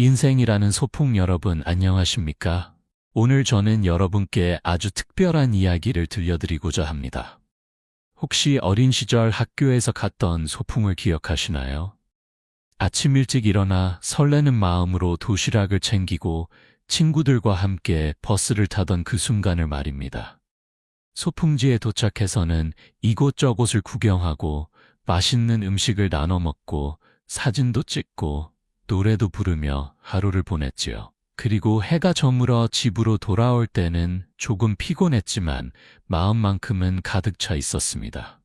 인생이라는 소풍 여러분 안녕하십니까? 오늘 저는 여러분께 아주 특별한 이야기를 들려드리고자 합니다. 혹시 어린 시절 학교에서 갔던 소풍을 기억하시나요? 아침 일찍 일어나 설레는 마음으로 도시락을 챙기고 친구들과 함께 버스를 타던 그 순간을 말입니다. 소풍지에 도착해서는 이곳저곳을 구경하고 맛있는 음식을 나눠 먹고 사진도 찍고 노래도 부르며 하루를 보냈지요. 그리고 해가 저물어 집으로 돌아올 때는 조금 피곤했지만 마음만큼은 가득 차 있었습니다.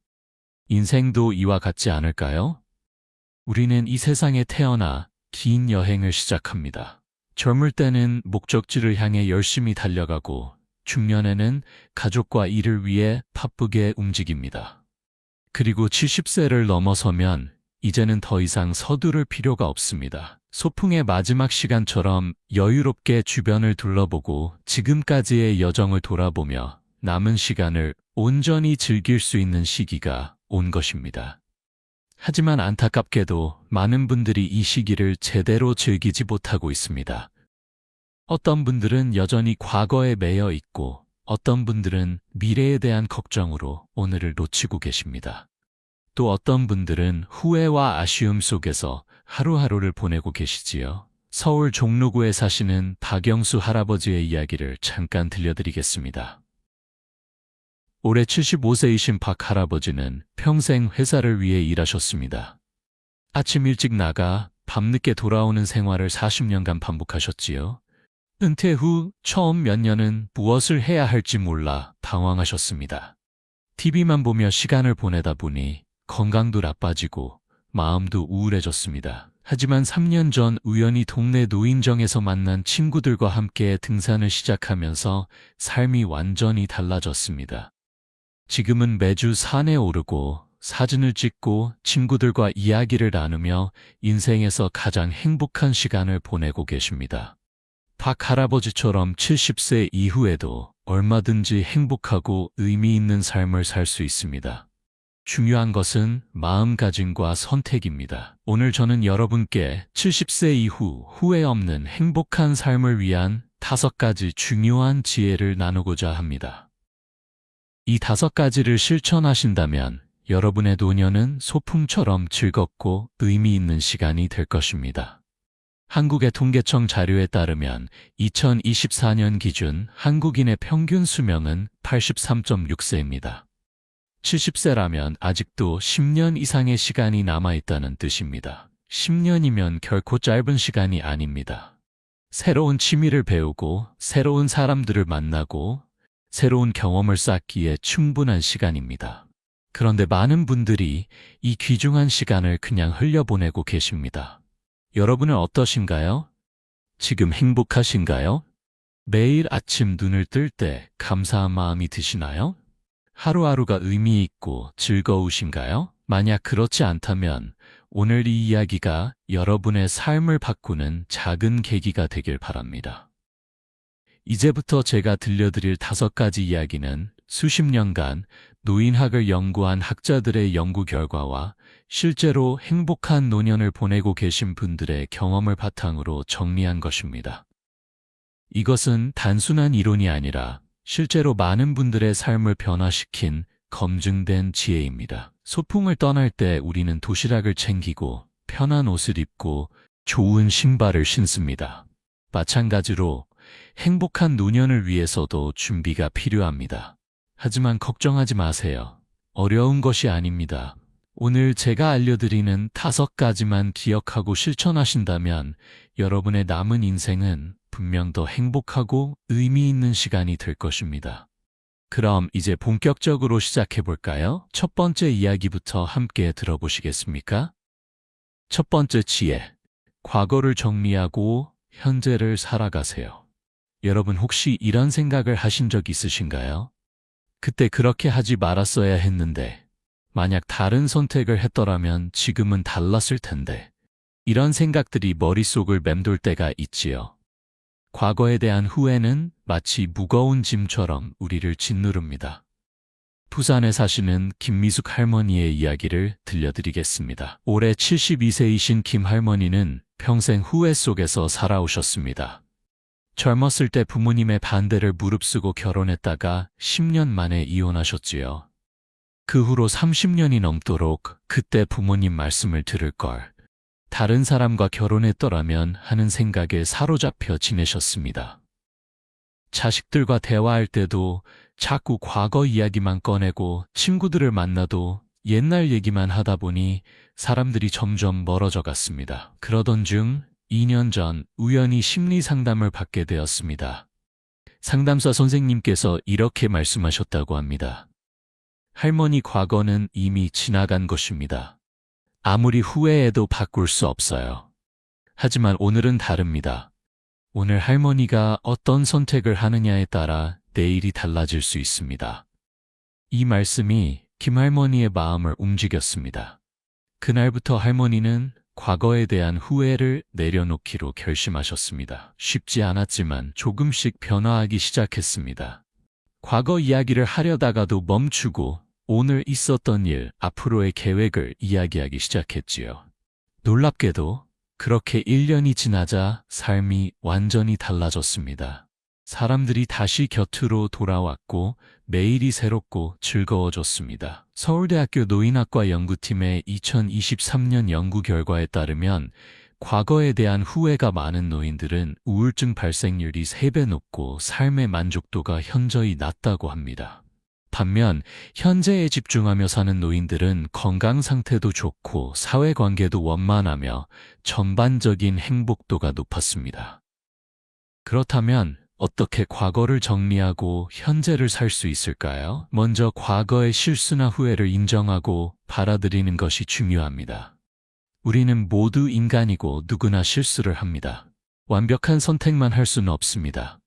인생도 이와 같지 않을까요? 우리는 이 세상에 태어나 긴 여행을 시작합니다. 젊을 때는 목적지를 향해 열심히 달려가고 중년에는 가족과 일을 위해 바쁘게 움직입니다. 그리고 70세를 넘어서면 이제는 더 이상 서두를 필요가 없습니다. 소풍의 마지막 시간처럼 여유롭게 주변을 둘러보고 지금까지의 여정을 돌아보며 남은 시간을 온전히 즐길 수 있는 시기가 온 것입니다. 하지만 안타깝게도 많은 분들이 이 시기를 제대로 즐기지 못하고 있습니다. 어떤 분들은 여전히 과거에 매여 있고 어떤 분들은 미래에 대한 걱정으로 오늘을 놓치고 계십니다. 또 어떤 분들은 후회와 아쉬움 속에서 하루하루를 보내고 계시지요. 서울 종로구에 사시는 박영수 할아버지의 이야기를 잠깐 들려드리겠습니다. 올해 75세이신 박 할아버지는 평생 회사를 위해 일하셨습니다. 아침 일찍 나가 밤늦게 돌아오는 생활을 40년간 반복하셨지요. 은퇴 후 처음 몇 년은 무엇을 해야 할지 몰라 당황하셨습니다. TV만 보며 시간을 보내다 보니 건강도 나빠지고 마음도 우울해졌습니다. 하지만 3년 전 우연히 동네 노인정에서 만난 친구들과 함께 등산을 시작하면서 삶이 완전히 달라졌습니다. 지금은 매주 산에 오르고 사진을 찍고 친구들과 이야기를 나누며 인생에서 가장 행복한 시간을 보내고 계십니다. 박 할아버지처럼 70세 이후에도 얼마든지 행복하고 의미 있는 삶을 살 수 있습니다. 중요한 것은 마음가짐과 선택입니다. 오늘 저는 여러분께 70세 이후 후회 없는 행복한 삶을 위한 5가지 중요한 지혜를 나누고자 합니다. 이 5가지를 실천하신다면 여러분의 노년은 소풍처럼 즐겁고 의미 있는 시간이 될 것입니다. 한국의 통계청 자료에 따르면 2024년 기준 한국인의 평균 수명은 83.6세입니다. 70세라면 아직도 10년 이상의 시간이 남아있다는 뜻입니다. 10년이면 결코 짧은 시간이 아닙니다. 새로운 취미를 배우고 새로운 사람들을 만나고 새로운 경험을 쌓기에 충분한 시간입니다. 그런데 많은 분들이 이 귀중한 시간을 그냥 흘려보내고 계십니다. 여러분은 어떠신가요? 지금 행복하신가요? 매일 아침 눈을 뜰 때 감사한 마음이 드시나요? 하루하루가 의미 있고 즐거우신가요? 만약 그렇지 않다면 오늘 이 이야기가 여러분의 삶을 바꾸는 작은 계기가 되길 바랍니다. 이제부터 제가 들려드릴 5가지 이야기는 수십 년간 노인학을 연구한 학자들의 연구 결과와 실제로 행복한 노년을 보내고 계신 분들의 경험을 바탕으로 정리한 것입니다. 이것은 단순한 이론이 아니라 실제로 많은 분들의 삶을 변화시킨 검증된 지혜입니다. 소풍을 떠날 때 우리는 도시락을 챙기고 편한 옷을 입고 좋은 신발을 신습니다. 마찬가지로 행복한 노년을 위해서도 준비가 필요합니다. 하지만 걱정하지 마세요. 어려운 것이 아닙니다. 오늘 제가 알려드리는 5가지만 기억하고 실천하신다면 여러분의 남은 인생은 분명 더 행복하고 의미 있는 시간이 될 것입니다. 그럼 이제 본격적으로 시작해볼까요? 첫 번째 이야기부터 함께 들어보시겠습니까? 첫 번째 지혜, 과거를 정리하고 현재를 살아가세요. 여러분 혹시 이런 생각을 하신 적 있으신가요? 그때 그렇게 하지 말았어야 했는데, 만약 다른 선택을 했더라면 지금은 달랐을 텐데, 이런 생각들이 머릿속을 맴돌 때가 있지요. 과거에 대한 후회는 마치 무거운 짐처럼 우리를 짓누릅니다. 부산에 사시는 김미숙 할머니의 이야기를 들려드리겠습니다. 올해 72세이신 김 할머니는 평생 후회 속에서 살아오셨습니다. 젊었을 때 부모님의 반대를 무릅쓰고 결혼했다가 10년 만에 이혼하셨지요. 그 후로 30년이 넘도록 그때 부모님 말씀을 들을 걸, 다른 사람과 결혼했더라면 하는 생각에 사로잡혀 지내셨습니다. 자식들과 대화할 때도 자꾸 과거 이야기만 꺼내고 친구들을 만나도 옛날 얘기만 하다 보니 사람들이 점점 멀어져 갔습니다. 그러던 중 2년 전 우연히 심리 상담을 받게 되었습니다. 상담사 선생님께서 이렇게 말씀하셨다고 합니다. 할머니 과거는 이미 지나간 것입니다. 아무리 후회해도 바꿀 수 없어요. 하지만 오늘은 다릅니다. 오늘 할머니가 어떤 선택을 하느냐에 따라 내일이 달라질 수 있습니다. 이 말씀이 김할머니의 마음을 움직였습니다. 그날부터 할머니는 과거에 대한 후회를 내려놓기로 결심하셨습니다. 쉽지 않았지만 조금씩 변화하기 시작했습니다. 과거 이야기를 하려다가도 멈추고 오늘 있었던 일, 앞으로의 계획을 이야기하기 시작했지요. 놀랍게도 그렇게 1년이 지나자 삶이 완전히 달라졌습니다. 사람들이 다시 곁으로 돌아왔고 매일이 새롭고 즐거워졌습니다. 서울대학교 노인학과 연구팀의 2023년 연구 결과에 따르면 과거에 대한 후회가 많은 노인들은 우울증 발생률이 3배 높고 삶의 만족도가 현저히 낮다고 합니다. 반면 현재에 집중하며 사는 노인들은 건강 상태도 좋고 사회관계도 원만하며 전반적인 행복도가 높았습니다. 그렇다면 어떻게 과거를 정리하고 현재를 살 수 있을까요? 먼저 과거의 실수나 후회를 인정하고 받아들이는 것이 중요합니다. 우리는 모두 인간이고 누구나 실수를 합니다. 완벽한 선택만 할 수는 없습니다.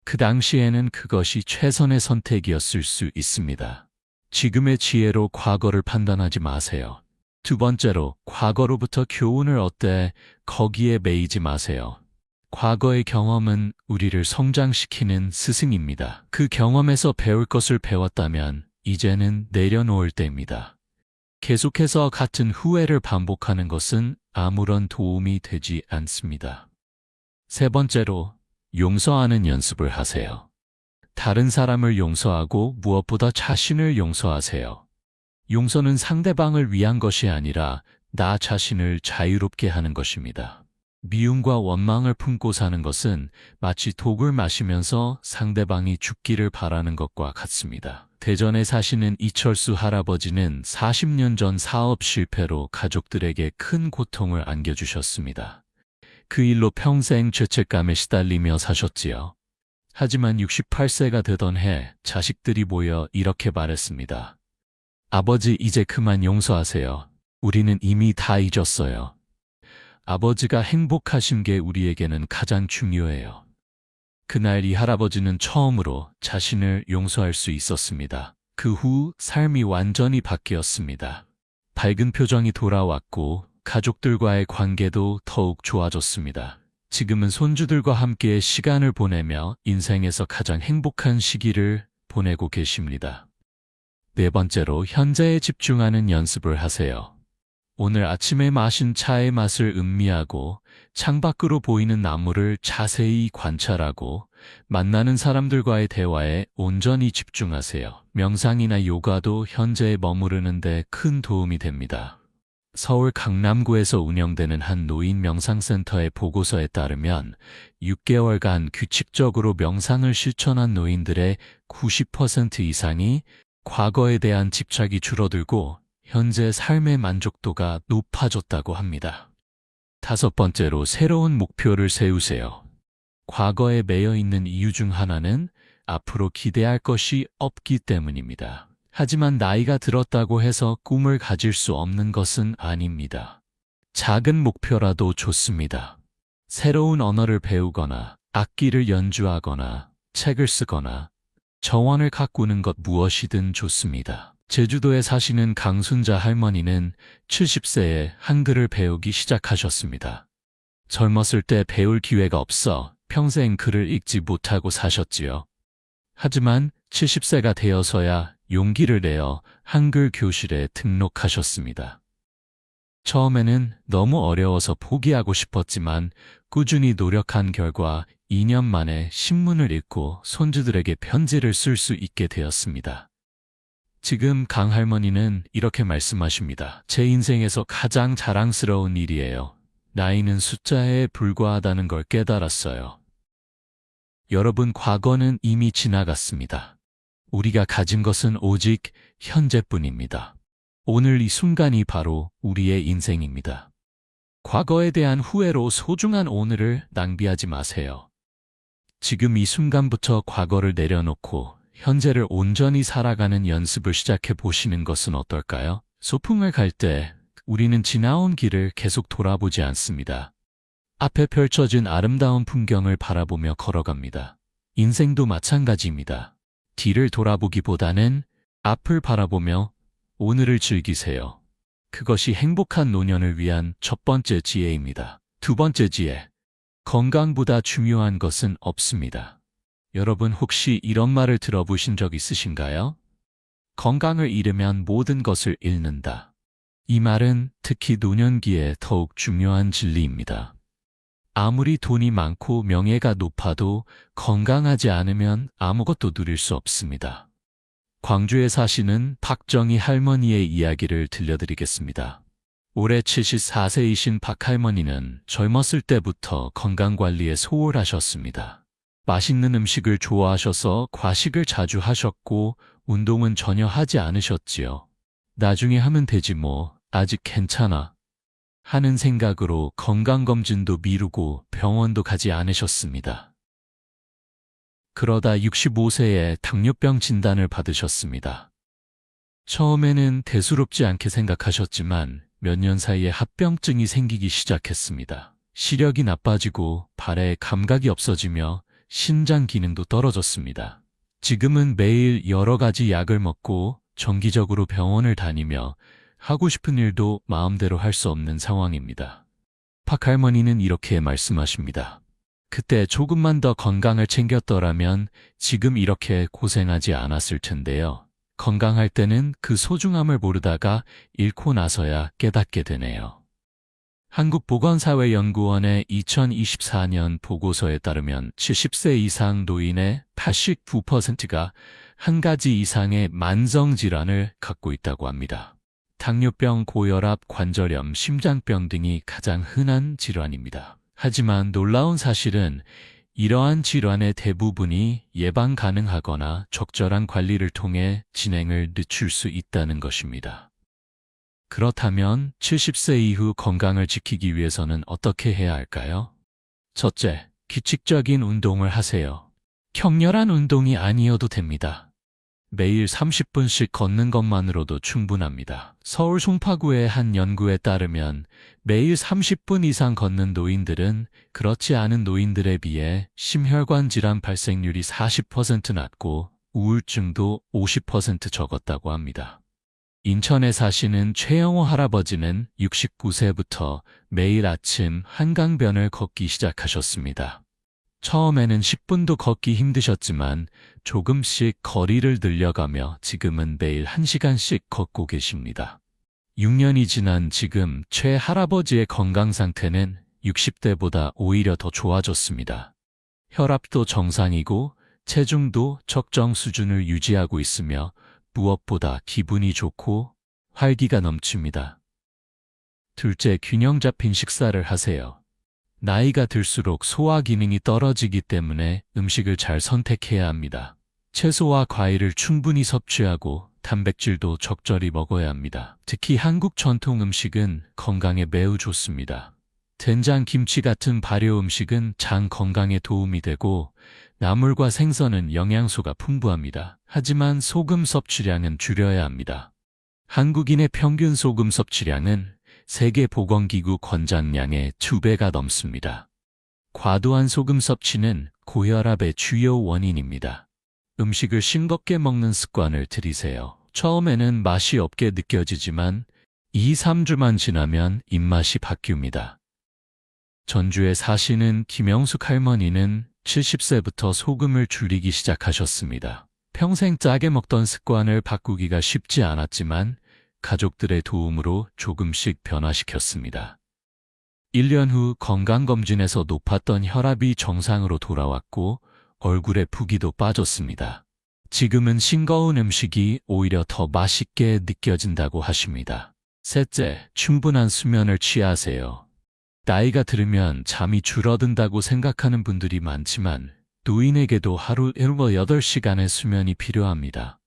그 당시에는 그것이 최선의 선택이었을 수 있습니다. 지금의 지혜로 과거를 판단하지 마세요. 두 번째로, 과거로부터 교훈을 얻되 거기에 매이지 마세요. 과거의 경험은 우리를 성장시키는 스승입니다. 그 경험에서 배울 것을 배웠다면 이제는 내려놓을 때입니다. 계속해서 같은 후회를 반복하는 것은 아무런 도움이 되지 않습니다. 세 번째로, 용서하는 연습을 하세요. 다른 사람을 용서하고 무엇보다 자신을 용서하세요. 용서는 상대방을 위한 것이 아니라 나 자신을 자유롭게 하는 것입니다. 미움과 원망을 품고 사는 것은 마치 독을 마시면서 상대방이 죽기를 바라는 것과 같습니다. 대전에 사시는 이철수 할아버지는 40년 전 사업 실패로 가족들에게 큰 고통을 안겨주셨습니다. 그 일로 평생 죄책감에 시달리며 사셨지요. 하지만 68세가 되던 해 자식들이 모여 이렇게 말했습니다. 아버지, 이제 그만 용서하세요. 우리는 이미 다 잊었어요. 아버지가 행복하신 게 우리에게는 가장 중요해요. 그날 이 할아버지는 처음으로 자신을 용서할 수 있었습니다. 그 후 삶이 완전히 바뀌었습니다. 밝은 표정이 돌아왔고 가족들과의 관계도 더욱 좋아졌습니다. 지금은 손주들과 함께 시간을 보내며 인생에서 가장 행복한 시기를 보내고 계십니다. 네 번째로, 현재에 집중하는 연습을 하세요. 오늘 아침에 마신 차의 맛을 음미하고 창밖으로 보이는 나무를 자세히 관찰하고 만나는 사람들과의 대화에 온전히 집중하세요. 명상이나 요가도 현재에 머무르는 데 큰 도움이 됩니다. 서울 강남구에서 운영되는 한 노인 명상센터의 보고서에 따르면 6개월간 규칙적으로 명상을 실천한 노인들의 90% 이상이 과거에 대한 집착이 줄어들고 현재 삶의 만족도가 높아졌다고 합니다. 다섯 번째로, 새로운 목표를 세우세요. 과거에 매여 있는 이유 중 하나는 앞으로 기대할 것이 없기 때문입니다. 하지만 나이가 들었다고 해서 꿈을 가질 수 없는 것은 아닙니다. 작은 목표라도 좋습니다. 새로운 언어를 배우거나 악기를 연주하거나 책을 쓰거나 정원을 가꾸는 것 무엇이든 좋습니다. 제주도에 사시는 강순자 할머니는 70세에 한글을 배우기 시작하셨습니다. 젊었을 때 배울 기회가 없어 평생 글을 읽지 못하고 사셨지요. 하지만 70세가 되어서야 용기를 내어 한글 교실에 등록하셨습니다. 처음에는 너무 어려워서 포기하고 싶었지만 꾸준히 노력한 결과 2년 만에 신문을 읽고 손주들에게 편지를 쓸 수 있게 되었습니다. 지금 강할머니는 이렇게 말씀하십니다. 제 인생에서 가장 자랑스러운 일이에요. 나이는 숫자에 불과하다는 걸 깨달았어요. 여러분, 과거는 이미 지나갔습니다. 우리가 가진 것은 오직 현재뿐입니다. 오늘 이 순간이 바로 우리의 인생입니다. 과거에 대한 후회로 소중한 오늘을 낭비하지 마세요. 지금 이 순간부터 과거를 내려놓고 현재를 온전히 살아가는 연습을 시작해 보시는 것은 어떨까요? 소풍을 갈 때 우리는 지나온 길을 계속 돌아보지 않습니다. 앞에 펼쳐진 아름다운 풍경을 바라보며 걸어갑니다. 인생도 마찬가지입니다. 뒤를 돌아보기보다는 앞을 바라보며 오늘을 즐기세요. 그것이 행복한 노년을 위한 첫 번째 지혜입니다. 두 번째 지혜. 건강보다 중요한 것은 없습니다. 여러분, 혹시 이런 말을 들어보신 적 있으신가요? 건강을 잃으면 모든 것을 잃는다. 이 말은 특히 노년기에 더욱 중요한 진리입니다. 아무리 돈이 많고 명예가 높아도 건강하지 않으면 아무것도 누릴 수 없습니다. 광주에 사시는 박정희 할머니의 이야기를 들려드리겠습니다. 올해 74세이신 박 할머니는 젊었을 때부터 건강관리에 소홀하셨습니다. 맛있는 음식을 좋아하셔서 과식을 자주 하셨고 운동은 전혀 하지 않으셨지요. 나중에 하면 되지 뭐, 아직 괜찮아 하는 생각으로 건강검진도 미루고 병원도 가지 않으셨습니다. 그러다 65세에 당뇨병 진단을 받으셨습니다. 처음에는 대수롭지 않게 생각하셨지만 몇 년 사이에 합병증이 생기기 시작했습니다. 시력이 나빠지고 발에 감각이 없어지며 신장 기능도 떨어졌습니다. 지금은 매일 여러 가지 약을 먹고 정기적으로 병원을 다니며 하고 싶은 일도 마음대로 할 수 없는 상황입니다. 박 할머니는 이렇게 말씀하십니다. 그때 조금만 더 건강을 챙겼더라면 지금 이렇게 고생하지 않았을 텐데요. 건강할 때는 그 소중함을 모르다가 잃고 나서야 깨닫게 되네요. 한국보건사회연구원의 2024년 보고서에 따르면 70세 이상 노인의 89%가 한 가지 이상의 만성질환을 갖고 있다고 합니다. 당뇨병, 고혈압, 관절염, 심장병 등이 가장 흔한 질환입니다. 하지만 놀라운 사실은 이러한 질환의 대부분이 예방 가능하거나 적절한 관리를 통해 진행을 늦출 수 있다는 것입니다. 그렇다면 70세 이후 건강을 지키기 위해서는 어떻게 해야 할까요? 첫째, 규칙적인 운동을 하세요. 격렬한 운동이 아니어도 됩니다. 매일 30분씩 걷는 것만으로도 충분합니다. 서울 송파구의 한 연구에 따르면 매일 30분 이상 걷는 노인들은 그렇지 않은 노인들에 비해 심혈관 질환 발생률이 40% 낮고 우울증도 50% 적었다고 합니다. 인천에 사시는 최영호 할아버지는 69세부터 매일 아침 한강변을 걷기 시작하셨습니다. 처음에는 10분도 걷기 힘드셨지만 조금씩 거리를 늘려가며 지금은 매일 1시간씩 걷고 계십니다. 6년이 지난 지금 최 할아버지의 건강 상태는 60대보다 오히려 더 좋아졌습니다. 혈압도 정상이고 체중도 적정 수준을 유지하고 있으며 무엇보다 기분이 좋고 활기가 넘칩니다. 둘째, 균형 잡힌 식사를 하세요. 나이가 들수록 소화 기능이 떨어지기 때문에 음식을 잘 선택해야 합니다. 채소와 과일을 충분히 섭취하고 단백질도 적절히 먹어야 합니다. 특히 한국 전통 음식은 건강에 매우 좋습니다. 된장, 김치 같은 발효 음식은 장 건강에 도움이 되고 나물과 생선은 영양소가 풍부합니다. 하지만 소금 섭취량은 줄여야 합니다. 한국인의 평균 소금 섭취량은 세계보건기구 권장량의 2배가 넘습니다. 과도한 소금 섭취는 고혈압의 주요 원인입니다. 음식을 싱겁게 먹는 습관을 들이세요. 처음에는 맛이 없게 느껴지지만 2-3주만 지나면 입맛이 바뀝니다. 전주에 사시는 김영숙 할머니는 70세부터 소금을 줄이기 시작하셨습니다. 평생 짜게 먹던 습관을 바꾸기가 쉽지 않았지만 가족들의 도움으로 조금씩 변화시켰습니다. 1년 후 건강검진에서 높았던 혈압이 정상으로 돌아왔고 얼굴에 붓기도 빠졌습니다. 지금은 싱거운 음식이 오히려 더 맛있게 느껴진다고 하십니다. 셋째, 충분한 수면을 취하세요. 나이가 들으면 잠이 줄어든다고 생각하는 분들이 많지만 노인에게도 하루 7-8시간의 수면이 필요합니다.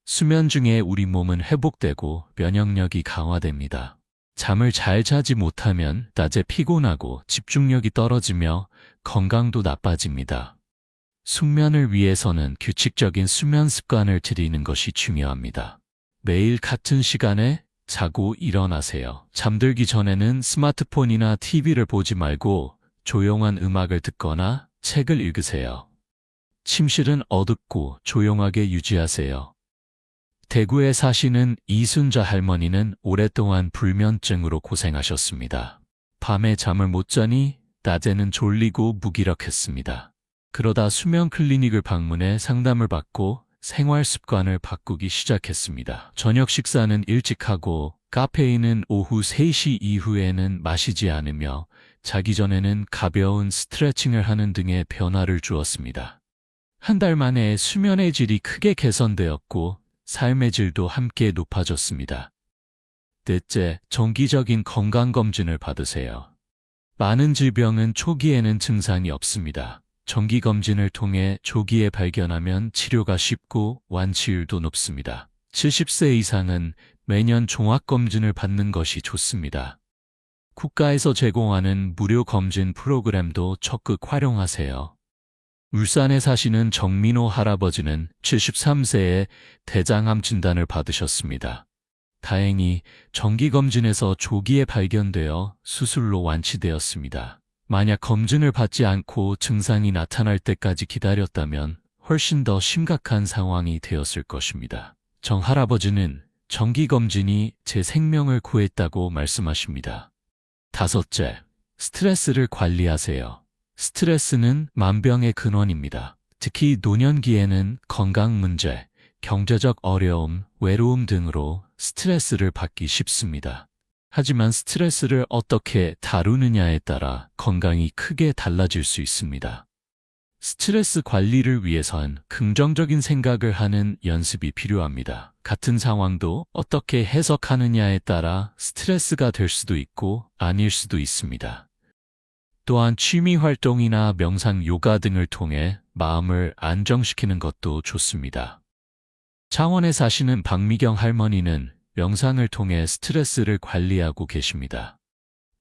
수면 중에 우리 몸은 회복되고 면역력이 강화됩니다. 잠을 잘 자지 못하면 낮에 피곤하고 집중력이 떨어지며 건강도 나빠집니다. 숙면을 위해서는 규칙적인 수면 습관을 들이는 것이 중요합니다. 매일 같은 시간에 자고 일어나세요. 잠들기 전에는 스마트폰이나 TV를 보지 말고 조용한 음악을 듣거나 책을 읽으세요. 침실은 어둡고 조용하게 유지하세요. 대구에 사시는 이순자 할머니는 오랫동안 불면증으로 고생하셨습니다. 밤에 잠을 못 자니 낮에는 졸리고 무기력했습니다. 그러다 수면 클리닉을 방문해 상담을 받고 생활 습관을 바꾸기 시작했습니다. 저녁 식사는 일찍 하고 카페인은 오후 3시 이후에는 마시지 않으며 자기 전에는 가벼운 스트레칭을 하는 등의 변화를 주었습니다. 한 달 만에 수면의 질이 크게 개선되었고 삶의 질도 함께 높아졌습니다. 넷째, 정기적인 건강검진을 받으세요. 많은 질병은 초기에는 증상이 없습니다. 정기검진을 통해 조기에 발견하면 치료가 쉽고 완치율도 높습니다. 70세 이상은 매년 종합검진을 받는 것이 좋습니다. 국가에서 제공하는 무료 검진 프로그램도 적극 활용하세요. 울산에 사시는 정민호 할아버지는 73세에 대장암 진단을 받으셨습니다. 다행히 정기검진에서 조기에 발견되어 수술로 완치되었습니다. 만약 검진을 받지 않고 증상이 나타날 때까지 기다렸다면 훨씬 더 심각한 상황이 되었을 것입니다. 정 할아버지는 정기검진이 제 생명을 구했다고 말씀하십니다. 다섯째, 스트레스를 관리하세요. 스트레스는 만병의 근원입니다. 특히 노년기에는 건강 문제, 경제적 어려움, 외로움 등으로 스트레스를 받기 쉽습니다. 하지만 스트레스를 어떻게 다루느냐에 따라 건강이 크게 달라질 수 있습니다. 스트레스 관리를 위해선 긍정적인 생각을 하는 연습이 필요합니다. 같은 상황도 어떻게 해석하느냐에 따라 스트레스가 될 수도 있고 아닐 수도 있습니다. 또한 취미 활동이나 명상, 요가 등을 통해 마음을 안정시키는 것도 좋습니다. 창원에 사시는 박미경 할머니는 명상을 통해 스트레스를 관리하고 계십니다.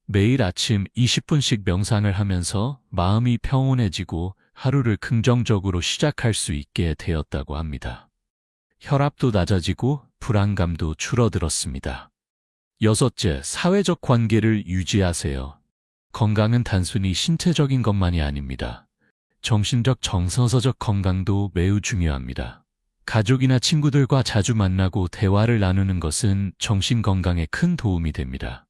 매일 아침 20분씩 명상을 하면서 마음이 평온해지고 하루를 긍정적으로 시작할 수 있게 되었다고 합니다. 혈압도 낮아지고 불안감도 줄어들었습니다. 여섯째, 사회적 관계를 유지하세요. 건강은 단순히 신체적인 것만이 아닙니다. 정신적, 정서적 건강도 매우 중요합니다. 가족이나 친구들과 자주 만나고 대화를 나누는 것은 정신 건강에 큰 도움이 됩니다.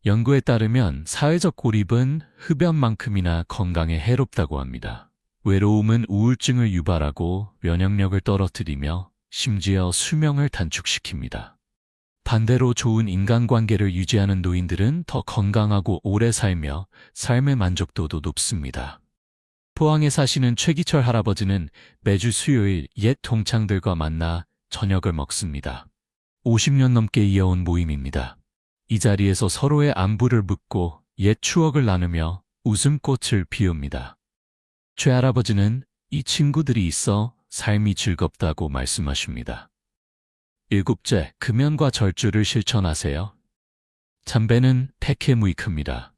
연구에 따르면 사회적 고립은 흡연만큼이나 건강에 해롭다고 합니다. 외로움은 우울증을 유발하고 면역력을 떨어뜨리며 심지어 수명을 단축시킵니다. 반대로 좋은 인간관계를 유지하는 노인들은 더 건강하고 오래 살며 삶의 만족도도 높습니다. 포항에 사시는 최기철 할아버지는 매주 수요일 옛 동창들과 만나 저녁을 먹습니다. 50년 넘게 이어온 모임입니다. 이 자리에서 서로의 안부를 묻고 옛 추억을 나누며 웃음꽃을 피웁니다. 최 할아버지는 이 친구들이 있어 삶이 즐겁다고 말씀하십니다. 일곱째, 금연과 절주를 실천하세요. 담배는 폐케무익입니다.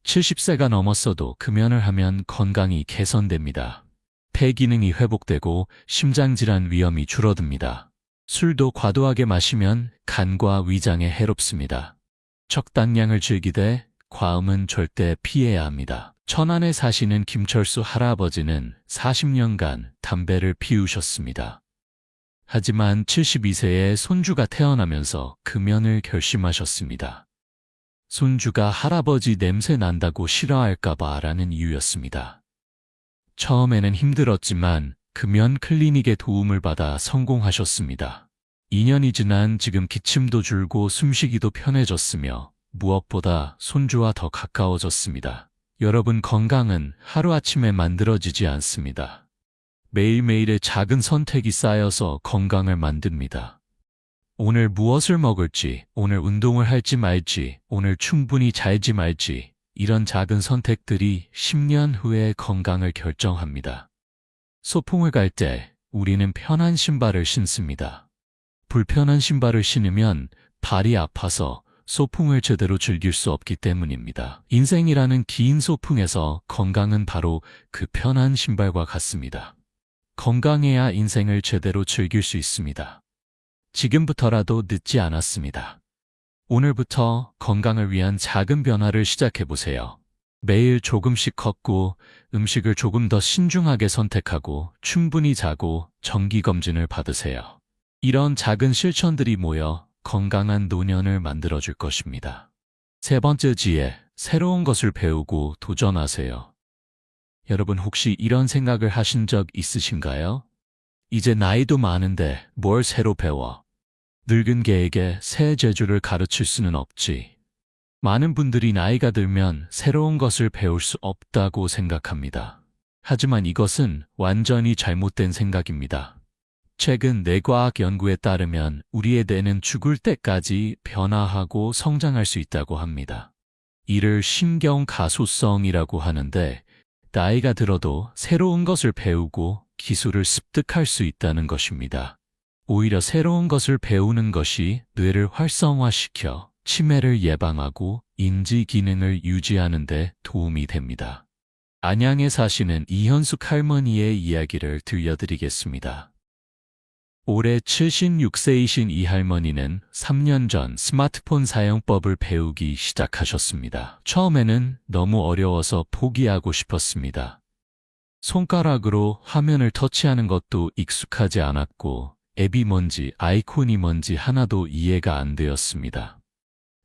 70세가 넘었어도 금연을 하면 건강이 개선됩니다. 폐 기능이 회복되고 심장질환 위험이 줄어듭니다. 술도 과도하게 마시면 간과 위장에 해롭습니다. 적당량을 즐기되 과음은 절대 피해야 합니다. 천안에 사시는 김철수 할아버지는 40년간 담배를 피우셨습니다. 하지만 72세에 손주가 태어나면서 금연을 결심하셨습니다. 손주가 할아버지 냄새 난다고 싫어할까봐 라는 이유였습니다. 처음에는 힘들었지만 금연 클리닉의 도움을 받아 성공하셨습니다. 2년이 지난 지금 기침도 줄고 숨쉬기도 편해졌으며 무엇보다 손주와 더 가까워졌습니다. 여러분, 건강은 하루아침에 만들어지지 않습니다. 매일매일의 작은 선택이 쌓여서 건강을 만듭니다. 오늘 무엇을 먹을지, 오늘 운동을 할지 말지, 오늘 충분히 잘지 말지, 이런 작은 선택들이 10년 후의 건강을 결정합니다. 소풍을 갈 때 우리는 편한 신발을 신습니다. 불편한 신발을 신으면 발이 아파서 소풍을 제대로 즐길 수 없기 때문입니다. 인생이라는 긴 소풍에서 건강은 바로 그 편한 신발과 같습니다. 건강해야 인생을 제대로 즐길 수 있습니다. 지금부터라도 늦지 않았습니다. 오늘부터 건강을 위한 작은 변화를 시작해보세요. 매일 조금씩 걷고 음식을 조금 더 신중하게 선택하고 충분히 자고 정기검진을 받으세요. 이런 작은 실천들이 모여 건강한 노년을 만들어줄 것입니다. 세 번째 지혜, 새로운 것을 배우고 도전하세요. 여러분, 혹시 이런 생각을 하신 적 있으신가요? 이제 나이도 많은데 뭘 새로 배워? 늙은 개에게 새 재주를 가르칠 수는 없지. 많은 분들이 나이가 들면 새로운 것을 배울 수 없다고 생각합니다. 하지만 이것은 완전히 잘못된 생각입니다. 최근 뇌과학 연구에 따르면 우리의 뇌는 죽을 때까지 변화하고 성장할 수 있다고 합니다. 이를 신경가소성이라고 하는데, 나이가 들어도 새로운 것을 배우고 기술을 습득할 수 있다는 것입니다. 오히려 새로운 것을 배우는 것이 뇌를 활성화시켜 치매를 예방하고 인지 기능을 유지하는 데 도움이 됩니다. 안양에 사시는 이현숙 할머니의 이야기를 들려드리겠습니다. 올해 76세이신 이 할머니는 3년 전 스마트폰 사용법을 배우기 시작하셨습니다. 처음에는 너무 어려워서 포기하고 싶었습니다. 손가락으로 화면을 터치하는 것도 익숙하지 않았고 앱이 뭔지 아이콘이 뭔지 하나도 이해가 안 되었습니다.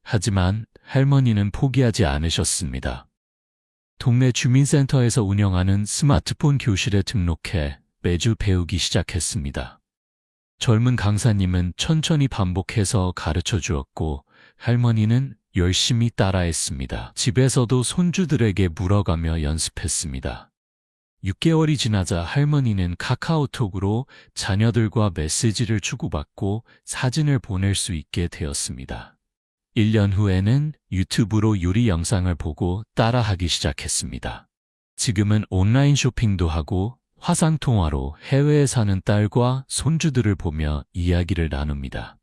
하지만 할머니는 포기하지 않으셨습니다. 동네 주민센터에서 운영하는 스마트폰 교실에 등록해 매주 배우기 시작했습니다. 젊은 강사님은 천천히 반복해서 가르쳐 주었고 할머니는 열심히 따라했습니다. 집에서도 손주들에게 물어가며 연습했습니다. 6개월이 지나자 할머니는 카카오톡으로 자녀들과 메시지를 주고받고 사진을 보낼 수 있게 되었습니다. 1년 후에는 유튜브로 요리 영상을 보고 따라하기 시작했습니다. 지금은 온라인 쇼핑도 하고 화상통화로 해외에 사는 딸과 손주들을 보며 이야기를 나눕니다.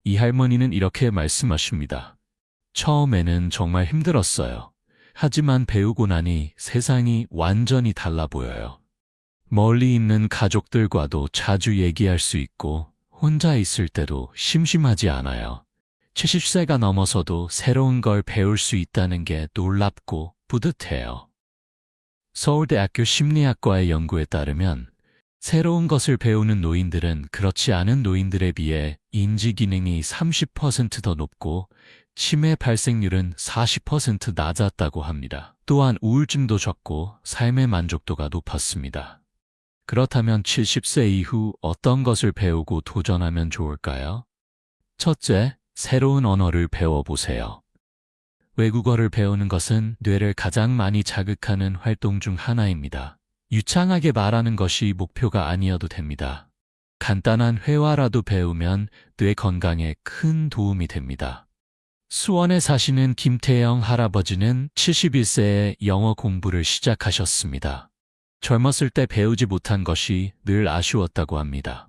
이 할머니는 이렇게 말씀하십니다. 처음에는 정말 힘들었어요. 하지만 배우고 나니 세상이 완전히 달라 보여요. 멀리 있는 가족들과도 자주 얘기할 수 있고 혼자 있을 때도 심심하지 않아요. 70세가 넘어서도 새로운 걸 배울 수 있다는 게 놀랍고 뿌듯해요. 서울대학교 심리학과의 연구에 따르면 새로운 것을 배우는 노인들은 그렇지 않은 노인들에 비해 인지 기능이 30% 더 높고 치매 발생률은 40% 낮았다고 합니다. 또한 우울증도 적고 삶의 만족도가 높았습니다. 그렇다면 70세 이후 어떤 것을 배우고 도전하면 좋을까요? 첫째, 새로운 언어를 배워보세요. 외국어를 배우는 것은 뇌를 가장 많이 자극하는 활동 중 하나입니다. 유창하게 말하는 것이 목표가 아니어도 됩니다. 간단한 회화라도 배우면 뇌 건강에 큰 도움이 됩니다. 수원에 사시는 김태영 할아버지는 71세에 영어 공부를 시작하셨습니다. 젊었을 때 배우지 못한 것이 늘 아쉬웠다고 합니다.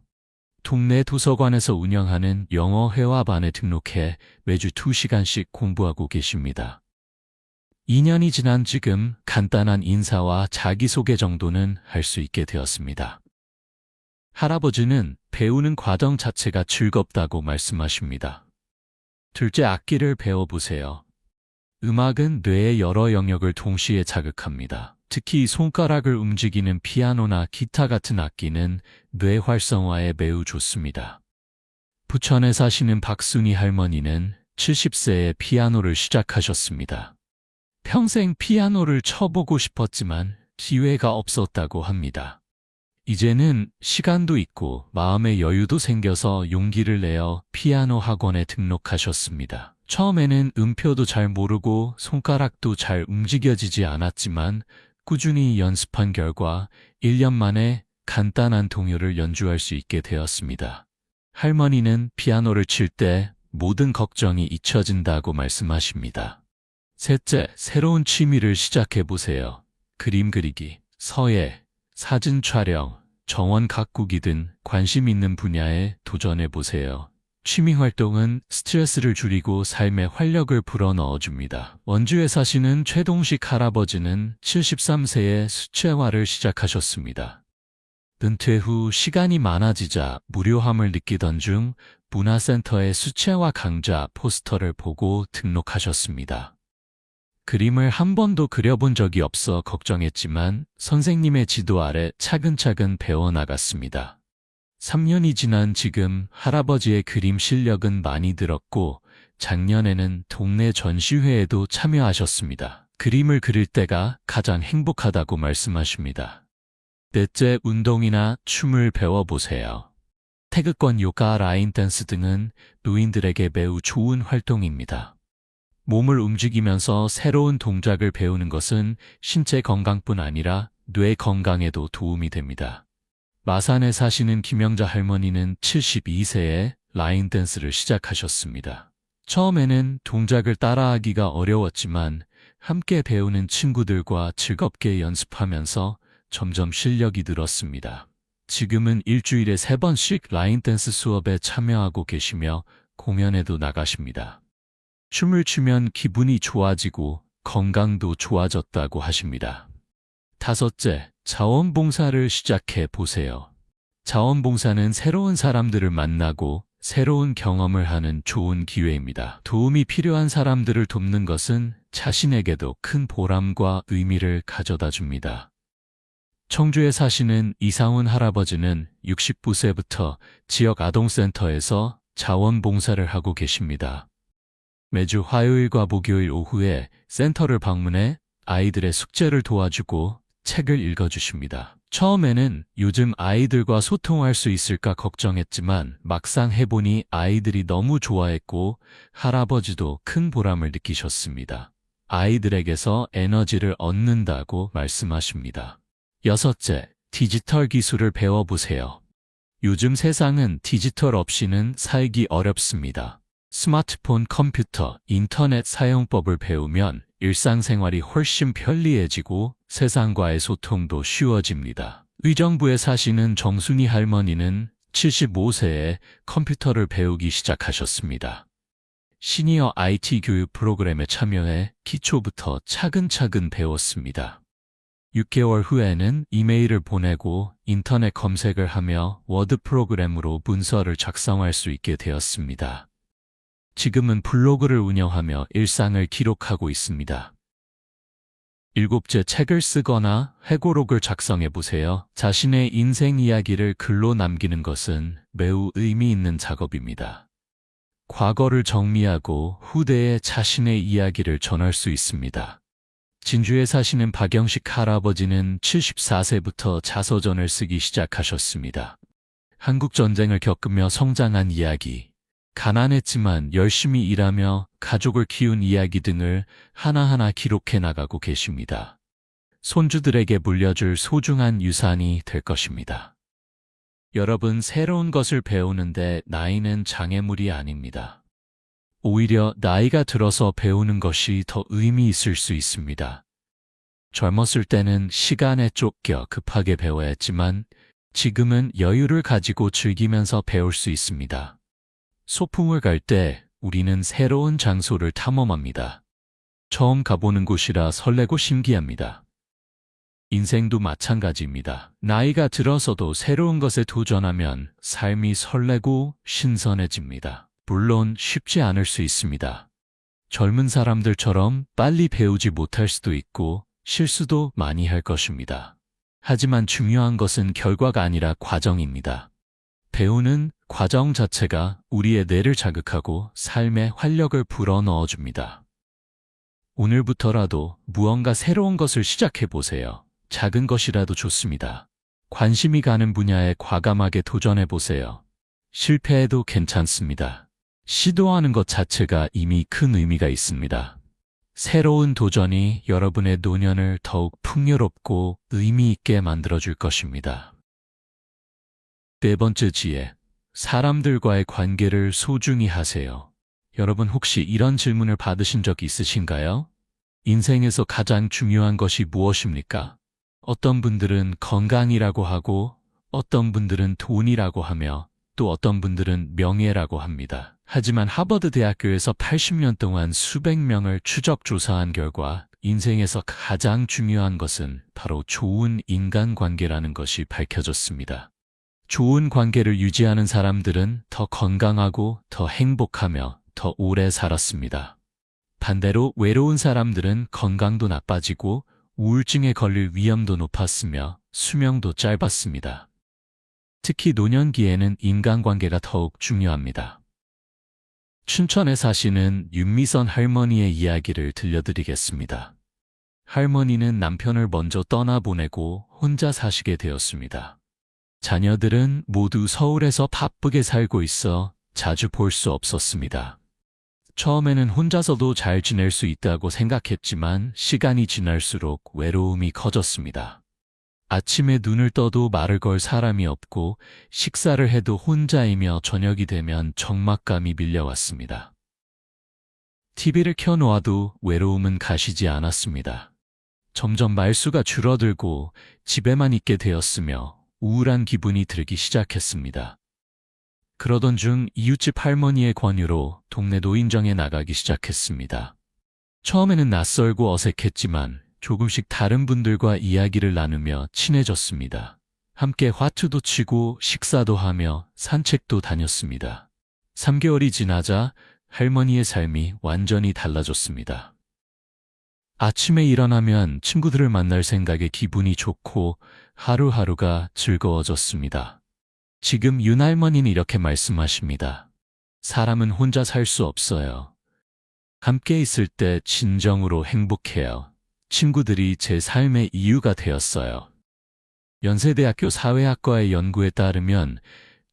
동네 도서관에서 운영하는 영어 회화반에 등록해 매주 2시간씩 공부하고 계십니다. 2년이 지난 지금 간단한 인사와 자기소개 정도는 할 수 있게 되었습니다. 할아버지는 배우는 과정 자체가 즐겁다고 말씀하십니다. 둘째, 악기를 배워보세요. 음악은 뇌의 여러 영역을 동시에 자극합니다. 특히 손가락을 움직이는 피아노나 기타 같은 악기는 뇌 활성화에 매우 좋습니다. 부천에 사시는 박순희 할머니는 70세에 피아노를 시작하셨습니다. 평생 피아노를 쳐보고 싶었지만 기회가 없었다고 합니다. 이제는 시간도 있고 마음의 여유도 생겨서 용기를 내어 피아노 학원에 등록하셨습니다. 처음에는 음표도 잘 모르고 손가락도 잘 움직여지지 않았지만 꾸준히 연습한 결과 1년 만에 간단한 동요를 연주할 수 있게 되었습니다. 할머니는 피아노를 칠 때 모든 걱정이 잊혀진다고 말씀하십니다. 셋째, 새로운 취미를 시작해보세요. 그림 그리기, 서예, 사진 촬영, 정원 가꾸기 등 관심 있는 분야에 도전해보세요. 취미 활동은 스트레스를 줄이고 삶에 활력을 불어넣어줍니다. 원주에 사시는 최동식 할아버지는 73세에 수채화를 시작하셨습니다. 은퇴 후 시간이 많아지자 무료함을 느끼던 중 문화센터의 수채화 강좌 포스터를 보고 등록하셨습니다. 그림을 한 번도 그려본 적이 없어 걱정했지만 선생님의 지도 아래 차근차근 배워나갔습니다. 3년이 지난 지금 할아버지의 그림 실력은 많이 늘었고 작년에는 동네 전시회에도 참여하셨습니다. 그림을 그릴 때가 가장 행복하다고 말씀하십니다. 넷째, 운동이나 춤을 배워보세요. 태극권 요가, 라인 댄스 등은 노인들에게 매우 좋은 활동입니다. 몸을 움직이면서 새로운 동작을 배우는 것은 신체 건강뿐 아니라 뇌 건강에도 도움이 됩니다. 마산에 사시는 김영자 할머니는 72세에 라인 댄스를 시작하셨습니다. 처음에는 동작을 따라하기가 어려웠지만 함께 배우는 친구들과 즐겁게 연습하면서 점점 실력이 늘었습니다. 지금은 일주일에 3번씩 라인 댄스 수업에 참여하고 계시며 공연에도 나가십니다. 춤을 추면 기분이 좋아지고 건강도 좋아졌다고 하십니다. 다섯째, 자원봉사를 시작해 보세요. 자원봉사는 새로운 사람들을 만나고 새로운 경험을 하는 좋은 기회입니다. 도움이 필요한 사람들을 돕는 것은 자신에게도 큰 보람과 의미를 가져다 줍니다. 청주에 사시는 이상훈 할아버지는 69세부터 지역 아동센터에서 자원봉사를 하고 계십니다. 매주 화요일과 목요일 오후에 센터를 방문해 아이들의 숙제를 도와주고 책을 읽어주십니다. 처음에는 요즘 아이들과 소통할 수 있을까 걱정했지만 막상 해보니 아이들이 너무 좋아했고 할아버지도 큰 보람을 느끼셨습니다. 아이들에게서 에너지를 얻는다고 말씀하십니다. 여섯째, 디지털 기술을 배워보세요. 요즘 세상은 디지털 없이는 살기 어렵습니다. 스마트폰, 컴퓨터, 인터넷 사용법을 배우면 일상생활이 훨씬 편리해지고 세상과의 소통도 쉬워집니다. 의정부에 사시는 정순이 할머니는 75세에 컴퓨터를 배우기 시작하셨습니다. 시니어 IT 교육 프로그램에 참여해 기초부터 차근차근 배웠습니다. 6개월 후에는 이메일을 보내고 인터넷 검색을 하며 워드 프로그램으로 문서를 작성할 수 있게 되었습니다. 지금은 블로그를 운영하며 일상을 기록하고 있습니다. 일곱째, 책을 쓰거나 회고록을 작성해 보세요. 자신의 인생 이야기를 글로 남기는 것은 매우 의미 있는 작업입니다. 과거를 정리하고 후대에 자신의 이야기를 전할 수 있습니다. 진주에 사시는 박영식 할아버지는 74세부터 자서전을 쓰기 시작하셨습니다. 한국전쟁을 겪으며 성장한 이야기, 가난했지만 열심히 일하며 가족을 키운 이야기 등을 하나하나 기록해 나가고 계십니다. 손주들에게 물려줄 소중한 유산이 될 것입니다. 여러분, 새로운 것을 배우는데 나이는 장애물이 아닙니다. 오히려 나이가 들어서 배우는 것이 더 의미 있을 수 있습니다. 젊었을 때는 시간에 쫓겨 급하게 배워야 했지만 지금은 여유를 가지고 즐기면서 배울 수 있습니다. 소풍을 갈 때 우리는 새로운 장소를 탐험합니다. 처음 가보는 곳이라 설레고 신기합니다. 인생도 마찬가지입니다. 나이가 들어서도 새로운 것에 도전하면 삶이 설레고 신선해집니다. 물론 쉽지 않을 수 있습니다. 젊은 사람들처럼 빨리 배우지 못할 수도 있고 실수도 많이 할 것입니다. 하지만 중요한 것은 결과가 아니라 과정입니다. 배우는 과정 자체가 우리의 뇌를 자극하고 삶에 활력을 불어넣어줍니다. 오늘부터라도 무언가 새로운 것을 시작해보세요. 작은 것이라도 좋습니다. 관심이 가는 분야에 과감하게 도전해 보세요. 실패해도 괜찮습니다. 시도하는 것 자체가 이미 큰 의미가 있습니다. 새로운 도전이 여러분의 노년을 더욱 풍요롭고 의미 있게 만들어줄 것입니다. 네 번째 지혜, 사람들과의 관계를 소중히 하세요. 여러분 혹시 이런 질문을 받으신 적 있으신가요? 인생에서 가장 중요한 것이 무엇입니까? 어떤 분들은 건강이라고 하고, 어떤 분들은 돈이라고 하며, 또 어떤 분들은 명예라고 합니다. 하지만 하버드 대학교에서 80년 동안 수백 명을 추적 조사한 결과 인생에서 가장 중요한 것은 바로 좋은 인간관계라는 것이 밝혀졌습니다. 좋은 관계를 유지하는 사람들은 더 건강하고 더 행복하며 더 오래 살았습니다. 반대로 외로운 사람들은 건강도 나빠지고 우울증에 걸릴 위험도 높았으며 수명도 짧았습니다. 특히 노년기에는 인간관계가 더욱 중요합니다. 춘천에 사시는 윤미선 할머니의 이야기를 들려드리겠습니다. 할머니는 남편을 먼저 떠나보내고 혼자 사시게 되었습니다. 자녀들은 모두 서울에서 바쁘게 살고 있어 자주 볼 수 없었습니다. 처음에는 혼자서도 잘 지낼 수 있다고 생각했지만 시간이 지날수록 외로움이 커졌습니다. 아침에 눈을 떠도 말을 걸 사람이 없고 식사를 해도 혼자이며 저녁이 되면 적막감이 밀려왔습니다. TV를 켜놓아도 외로움은 가시지 않았습니다. 점점 말수가 줄어들고 집에만 있게 되었으며 우울한 기분이 들기 시작했습니다. 그러던 중 이웃집 할머니의 권유로 동네 노인정에 나가기 시작했습니다. 처음에는 낯설고 어색했지만 조금씩 다른 분들과 이야기를 나누며 친해졌습니다. 함께 화투도 치고 식사도 하며 산책도 다녔습니다. 3개월이 지나자 할머니의 삶이 완전히 달라졌습니다. 아침에 일어나면 친구들을 만날 생각에 기분이 좋고 하루하루가 즐거워졌습니다. 지금 윤할머니는 이렇게 말씀하십니다. 사람은 혼자 살 수 없어요. 함께 있을 때 진정으로 행복해요. 친구들이 제 삶의 이유가 되었어요. 연세대학교 사회학과의 연구에 따르면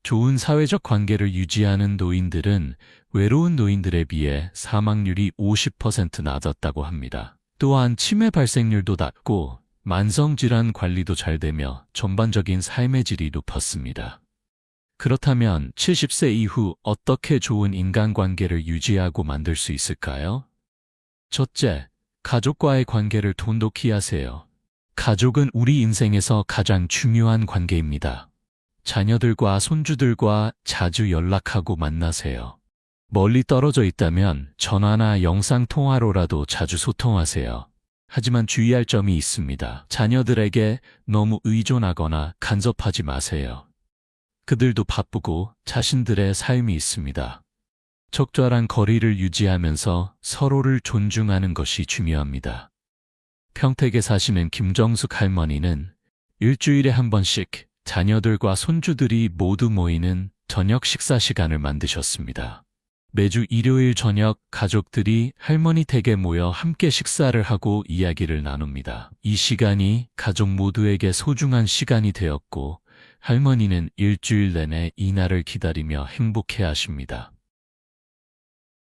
좋은 사회적 관계를 유지하는 노인들은 외로운 노인들에 비해 사망률이 50% 낮았다고 합니다. 또한 치매 발생률도 낮고 만성질환 관리도 잘 되며 전반적인 삶의 질이 높았습니다. 그렇다면 70세 이후 어떻게 좋은 인간관계를 유지하고 만들 수 있을까요? 첫째, 가족과의 관계를 돈독히 하세요. 가족은 우리 인생에서 가장 중요한 관계입니다. 자녀들과 손주들과 자주 연락하고 만나세요. 멀리 떨어져 있다면 전화나 영상통화로라도 자주 소통하세요. 하지만 주의할 점이 있습니다. 자녀들에게 너무 의존하거나 간섭하지 마세요. 그들도 바쁘고 자신들의 삶이 있습니다. 적절한 거리를 유지하면서 서로를 존중하는 것이 중요합니다. 평택에 사시는 김정숙 할머니는 일주일에 한 번씩 자녀들과 손주들이 모두 모이는 저녁 식사 시간을 만드셨습니다. 매주 일요일 저녁 가족들이 할머니 댁에 모여 함께 식사를 하고 이야기를 나눕니다. 이 시간이 가족 모두에게 소중한 시간이 되었고 할머니는 일주일 내내 이 날을 기다리며 행복해 하십니다.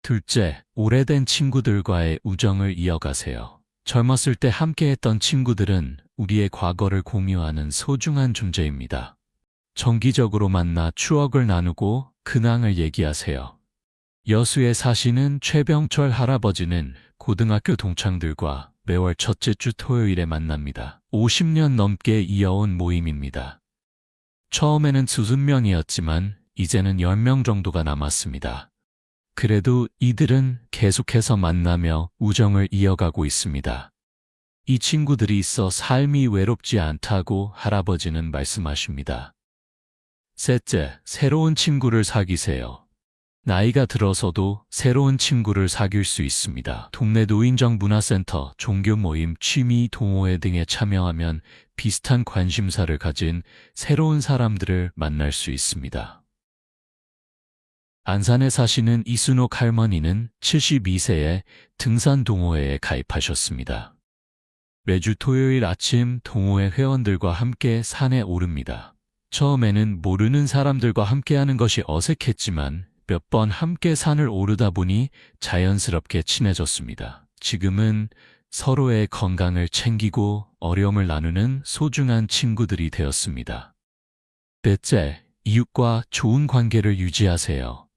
둘째, 오래된 친구들과의 우정을 이어가세요. 젊었을 때 함께했던 친구들은 우리의 과거를 공유하는 소중한 존재입니다. 정기적으로 만나 추억을 나누고 근황을 얘기하세요. 여수에 사시는 최병철 할아버지는 고등학교 동창들과 매월 첫째 주 토요일에 만납니다. 50년 넘게 이어온 모임입니다. 처음에는 수십 명이었지만 이제는 10명 정도가 남았습니다. 그래도 이들은 계속해서 만나며 우정을 이어가고 있습니다. 이 친구들이 있어 삶이 외롭지 않다고 할아버지는 말씀하십니다. 셋째, 새로운 친구를 사귀세요. 나이가 들어서도 새로운 친구를 사귈 수 있습니다. 동네 노인정 문화센터, 종교 모임, 취미, 동호회 등에 참여하면 비슷한 관심사를 가진 새로운 사람들을 만날 수 있습니다. 안산에 사시는 이순옥 할머니는 72세에 등산 동호회에 가입하셨습니다. 매주 토요일 아침 동호회 회원들과 함께 산에 오릅니다. 처음에는 모르는 사람들과 함께하는 것이 어색했지만 몇 번 함께 산을 오르다 보니 자연스럽게 친해졌습니다. 지금은 서로의 건강을 챙기고 어려움을 나누는 소중한 친구들이 되었습니다. 넷째, 이웃과 좋은 관계를 유지하세요.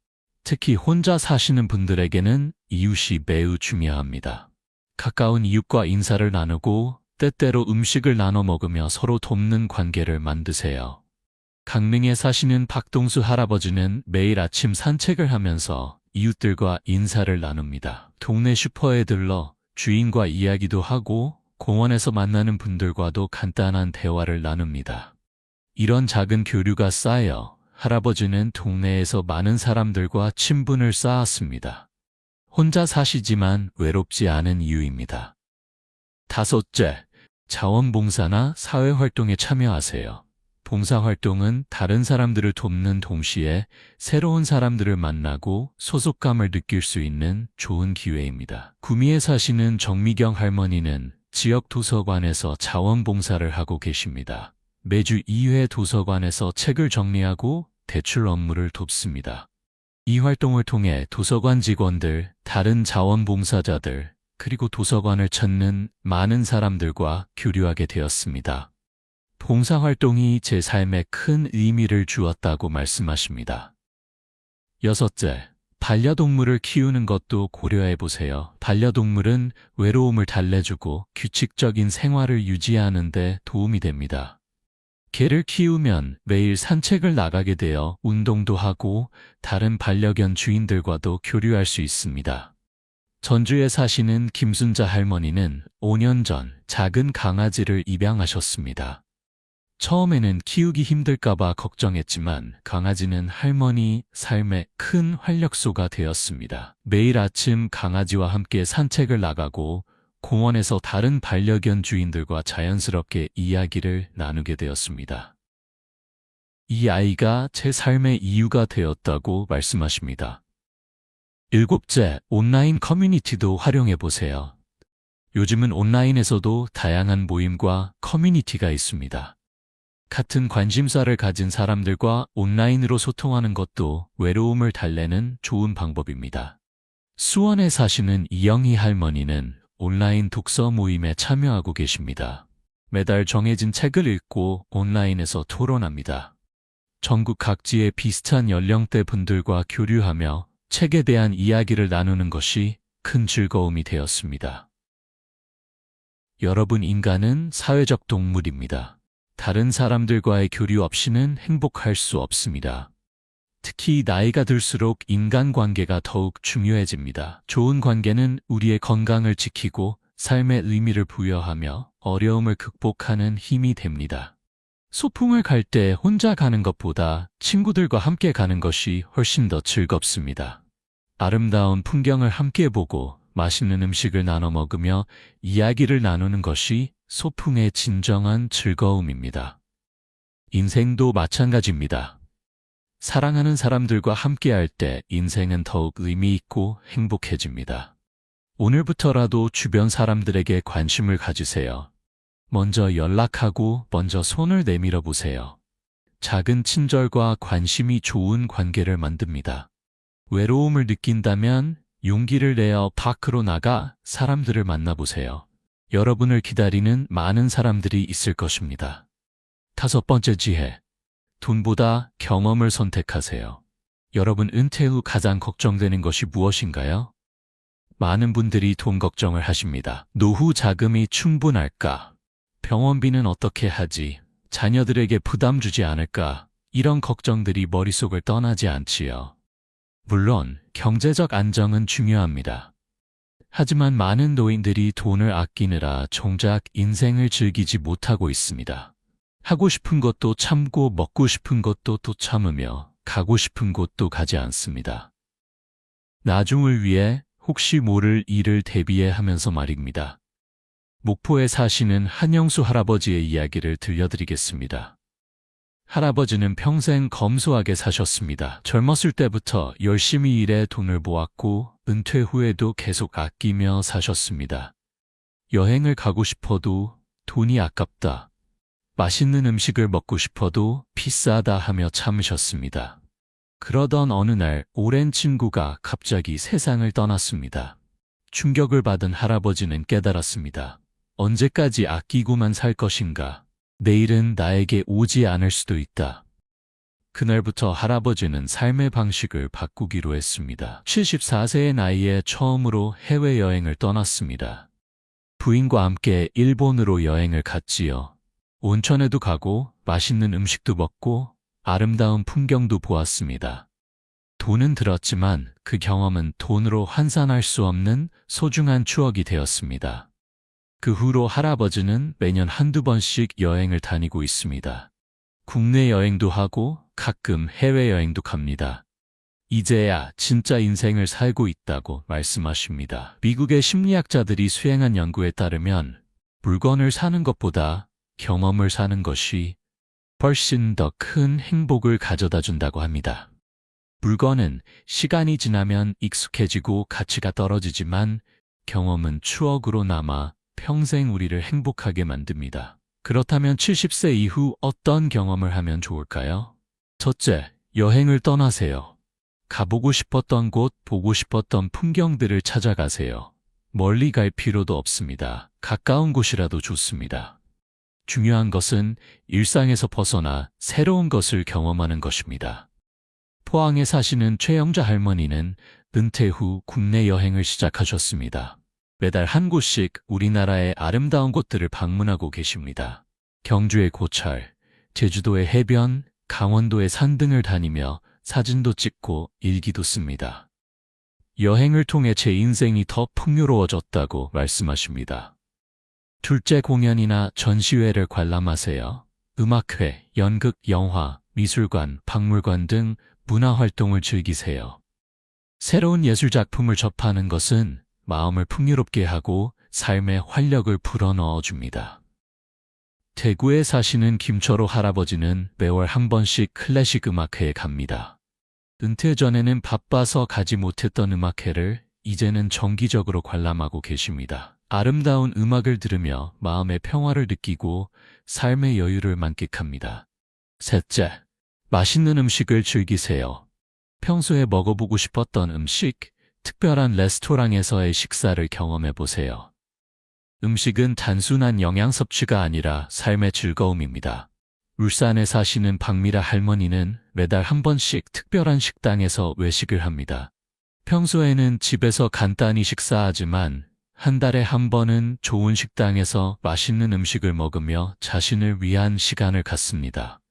특히 혼자 사시는 분들에게는 이웃이 매우 중요합니다. 가까운 이웃과 인사를 나누고 때때로 음식을 나눠 먹으며 서로 돕는 관계를 만드세요. 강릉에 사시는 박동수 할아버지는 매일 아침 산책을 하면서 이웃들과 인사를 나눕니다. 동네 슈퍼에 들러 주인과 이야기도 하고 공원에서 만나는 분들과도 간단한 대화를 나눕니다. 이런 작은 교류가 쌓여 할아버지는 동네에서 많은 사람들과 친분을 쌓았습니다. 혼자 사시지만 외롭지 않은 이유입니다. 다섯째, 자원봉사나 사회활동에 참여하세요. 봉사활동은 다른 사람들을 돕는 동시에 새로운 사람들을 만나고 소속감을 느낄 수 있는 좋은 기회입니다. 구미에 사시는 정미경 할머니는 지역 도서관에서 자원봉사를 하고 계십니다. 매주 2회 도서관에서 책을 정리하고 대출 업무를 돕습니다. 이 활동을 통해 도서관 직원들, 다른 자원봉사자들, 그리고 도서관을 찾는 많은 사람들과 교류하게 되었습니다. 봉사활동이 제 삶에 큰 의미를 주었다고 말씀하십니다. 여섯째, 반려동물을 키우는 것도 고려해보세요. 반려동물은 외로움을 달래주고 규칙적인 생활을 유지하는 데 도움이 됩니다. 개를 키우면 매일 산책을 나가게 되어 운동도 하고 다른 반려견 주인들과도 교류할 수 있습니다. 전주에 사시는 김순자 할머니는 5년 전 작은 강아지를 입양하셨습니다. 처음에는 키우기 힘들까봐 걱정했지만 강아지는 할머니 삶의 큰 활력소가 되었습니다. 매일 아침 강아지와 함께 산책을 나가고 공원에서 다른 반려견 주인들과 자연스럽게 이야기를 나누게 되었습니다. 이 아이가 제 삶의 이유가 되었다고 말씀하십니다. 일곱째, 온라인 커뮤니티도 활용해보세요. 요즘은 온라인에서도 다양한 모임과 커뮤니티가 있습니다. 같은 관심사를 가진 사람들과 온라인으로 소통하는 것도 외로움을 달래는 좋은 방법입니다. 수원에 사시는 이영희 할머니는 온라인 독서 모임에 참여하고 계십니다. 매달 정해진 책을 읽고 온라인에서 토론합니다. 전국 각지의 비슷한 연령대 분들과 교류하며 책에 대한 이야기를 나누는 것이 큰 즐거움이 되었습니다. 여러분, 인간은 사회적 동물입니다. 다른 사람들과의 교류 없이는 행복할 수 없습니다. 특히 나이가 들수록 인간관계가 더욱 중요해집니다. 좋은 관계는 우리의 건강을 지키고 삶의 의미를 부여하며 어려움을 극복하는 힘이 됩니다. 소풍을 갈 때 혼자 가는 것보다 친구들과 함께 가는 것이 훨씬 더 즐겁습니다. 아름다운 풍경을 함께 보고 맛있는 음식을 나눠 먹으며 이야기를 나누는 것이 소풍의 진정한 즐거움입니다. 인생도 마찬가지입니다. 사랑하는 사람들과 함께할 때 인생은 더욱 의미 있고 행복해집니다. 오늘부터라도 주변 사람들에게 관심을 가지세요. 먼저 연락하고 먼저 손을 내밀어 보세요. 작은 친절과 관심이 좋은 관계를 만듭니다. 외로움을 느낀다면 용기를 내어 밖으로 나가 사람들을 만나보세요. 여러분을 기다리는 많은 사람들이 있을 것입니다. 다섯 번째 지혜. 돈보다 경험을 선택하세요. 여러분, 은퇴 후 가장 걱정되는 것이 무엇인가요? 많은 분들이 돈 걱정을 하십니다. 노후 자금이 충분할까? 병원비는 어떻게 하지? 자녀들에게 부담 주지 않을까? 이런 걱정들이 머릿속을 떠나지 않지요. 물론 경제적 안정은 중요합니다. 하지만 많은 노인들이 돈을 아끼느라 정작 인생을 즐기지 못하고 있습니다. 하고 싶은 것도 참고 먹고 싶은 것도 또 참으며 가고 싶은 곳도 가지 않습니다. 나중을 위해 혹시 모를 일을 대비해 하면서 말입니다. 목포에 사시는 한영수 할아버지의 이야기를 들려드리겠습니다. 할아버지는 평생 검소하게 사셨습니다. 젊었을 때부터 열심히 일해 돈을 모았고 은퇴 후에도 계속 아끼며 사셨습니다. 여행을 가고 싶어도 돈이 아깝다. 맛있는 음식을 먹고 싶어도 비싸다 하며 참으셨습니다. 그러던 어느 날 오랜 친구가 갑자기 세상을 떠났습니다. 충격을 받은 할아버지는 깨달았습니다. 언제까지 아끼고만 살 것인가? 내일은 나에게 오지 않을 수도 있다. 그날부터 할아버지는 삶의 방식을 바꾸기로 했습니다. 74세의 나이에 처음으로 해외여행을 떠났습니다. 부인과 함께 일본으로 여행을 갔지요. 온천에도 가고 맛있는 음식도 먹고 아름다운 풍경도 보았습니다. 돈은 들었지만 그 경험은 돈으로 환산할 수 없는 소중한 추억이 되었습니다. 그 후로 할아버지는 매년 한두 번씩 여행을 다니고 있습니다. 국내 여행도 하고 가끔 해외여행도 갑니다. 이제야 진짜 인생을 살고 있다고 말씀하십니다. 미국의 심리학자들이 수행한 연구에 따르면 물건을 사는 것보다 경험을 사는 것이 훨씬 더 큰 행복을 가져다 준다고 합니다. 물건은 시간이 지나면 익숙해지고 가치가 떨어지지만 경험은 추억으로 남아 평생 우리를 행복하게 만듭니다. 그렇다면 70세 이후 어떤 경험을 하면 좋을까요? 첫째, 여행을 떠나세요. 가보고 싶었던 곳, 보고 싶었던 풍경들을 찾아가세요. 멀리 갈 필요도 없습니다. 가까운 곳이라도 좋습니다. 중요한 것은 일상에서 벗어나 새로운 것을 경험하는 것입니다. 포항에 사시는 최영자 할머니는 은퇴 후 국내 여행을 시작하셨습니다. 매달 한 곳씩 우리나라의 아름다운 곳들을 방문하고 계십니다. 경주의 고철, 제주도의 해변, 강원도의 산 등을 다니며 사진도 찍고 일기도 씁니다. 여행을 통해 제 인생이 더 풍요로워졌다고 말씀하십니다. 둘째, 공연이나 전시회를 관람하세요. 음악회, 연극, 영화, 미술관, 박물관 등 문화활동을 즐기세요. 새로운 예술작품을 접하는 것은 마음을 풍요롭게 하고 삶의 활력을 불어넣어 줍니다. 대구에 사시는 김철호 할아버지는 매월 한 번씩 클래식 음악회에 갑니다. 은퇴 전에는 바빠서 가지 못했던 음악회를 이제는 정기적으로 관람하고 계십니다. 아름다운 음악을 들으며 마음의 평화를 느끼고 삶의 여유를 만끽합니다. 셋째, 맛있는 음식을 즐기세요. 평소에 먹어보고 싶었던 음식, 특별한 레스토랑에서의 식사를 경험해보세요. 음식은 단순한 영양 섭취가 아니라 삶의 즐거움입니다. 울산에 사시는 박미라 할머니는 매달 한 번씩 특별한 식당에서 외식을 합니다. 평소에는 집에서 간단히 식사하지만 한 달에 한 번은 좋은 식당에서 맛있는 음식을 먹으며 자신을 위한 시간을 갖습니다.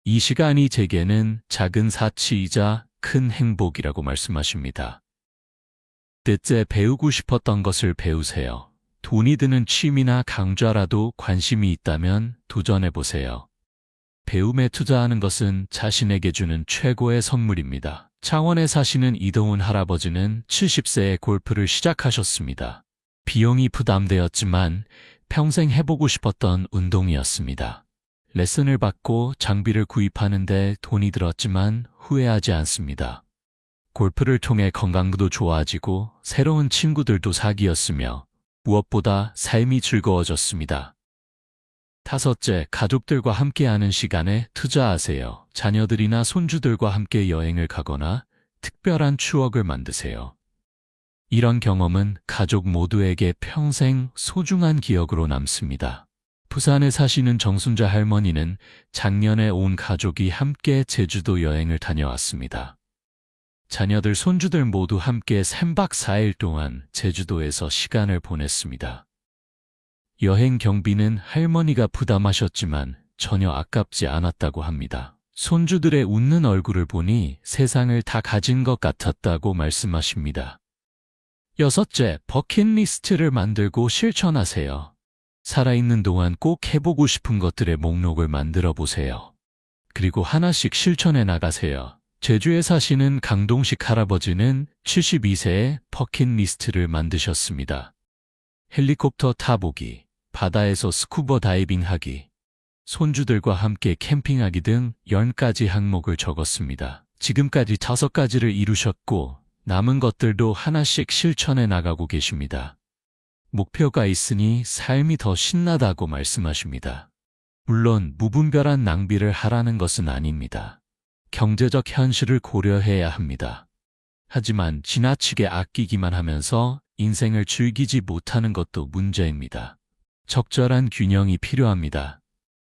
이 시간이 제게는 작은 사치이자 큰 행복이라고 말씀하십니다. 넷째, 배우고 싶었던 것을 배우세요. 돈이 드는 취미나 강좌라도 관심이 있다면 도전해보세요. 배움에 투자하는 것은 자신에게 주는 최고의 선물입니다. 창원에 사시는 이동훈 할아버지는 70세에 골프를 시작하셨습니다. 비용이 부담되었지만 평생 해보고 싶었던 운동이었습니다. 레슨을 받고 장비를 구입하는데 돈이 들었지만 후회하지 않습니다. 골프를 통해 건강도 좋아지고 새로운 친구들도 사귀었으며 무엇보다 삶이 즐거워졌습니다. 다섯째, 가족들과 함께하는 시간에 투자하세요. 자녀들이나 손주들과 함께 여행을 가거나 특별한 추억을 만드세요. 이런 경험은 가족 모두에게 평생 소중한 기억으로 남습니다. 부산에 사시는 정순자 할머니는 작년에 온 가족이 함께 제주도 여행을 다녀왔습니다. 자녀들, 손주들 모두 함께 3박 4일 동안 제주도에서 시간을 보냈습니다. 여행 경비는 할머니가 부담하셨지만 전혀 아깝지 않았다고 합니다. 손주들의 웃는 얼굴을 보니 세상을 다 가진 것 같았다고 말씀하십니다. 여섯째, 버킷리스트를 만들고 실천하세요. 살아있는 동안 꼭 해보고 싶은 것들의 목록을 만들어 보세요. 그리고 하나씩 실천해 나가세요. 제주에 사시는 강동식 할아버지는 72세에 버킷리스트를 만드셨습니다. 헬리콥터 타보기, 바다에서 스쿠버 다이빙 하기, 손주들과 함께 캠핑하기 등 10가지 항목을 적었습니다. 지금까지 5가지를 이루셨고 남은 것들도 하나씩 실천해 나가고 계십니다. 목표가 있으니 삶이 더 신나다고 말씀하십니다. 물론 무분별한 낭비를 하라는 것은 아닙니다. 경제적 현실을 고려해야 합니다. 하지만 지나치게 아끼기만 하면서 인생을 즐기지 못하는 것도 문제입니다. 적절한 균형이 필요합니다.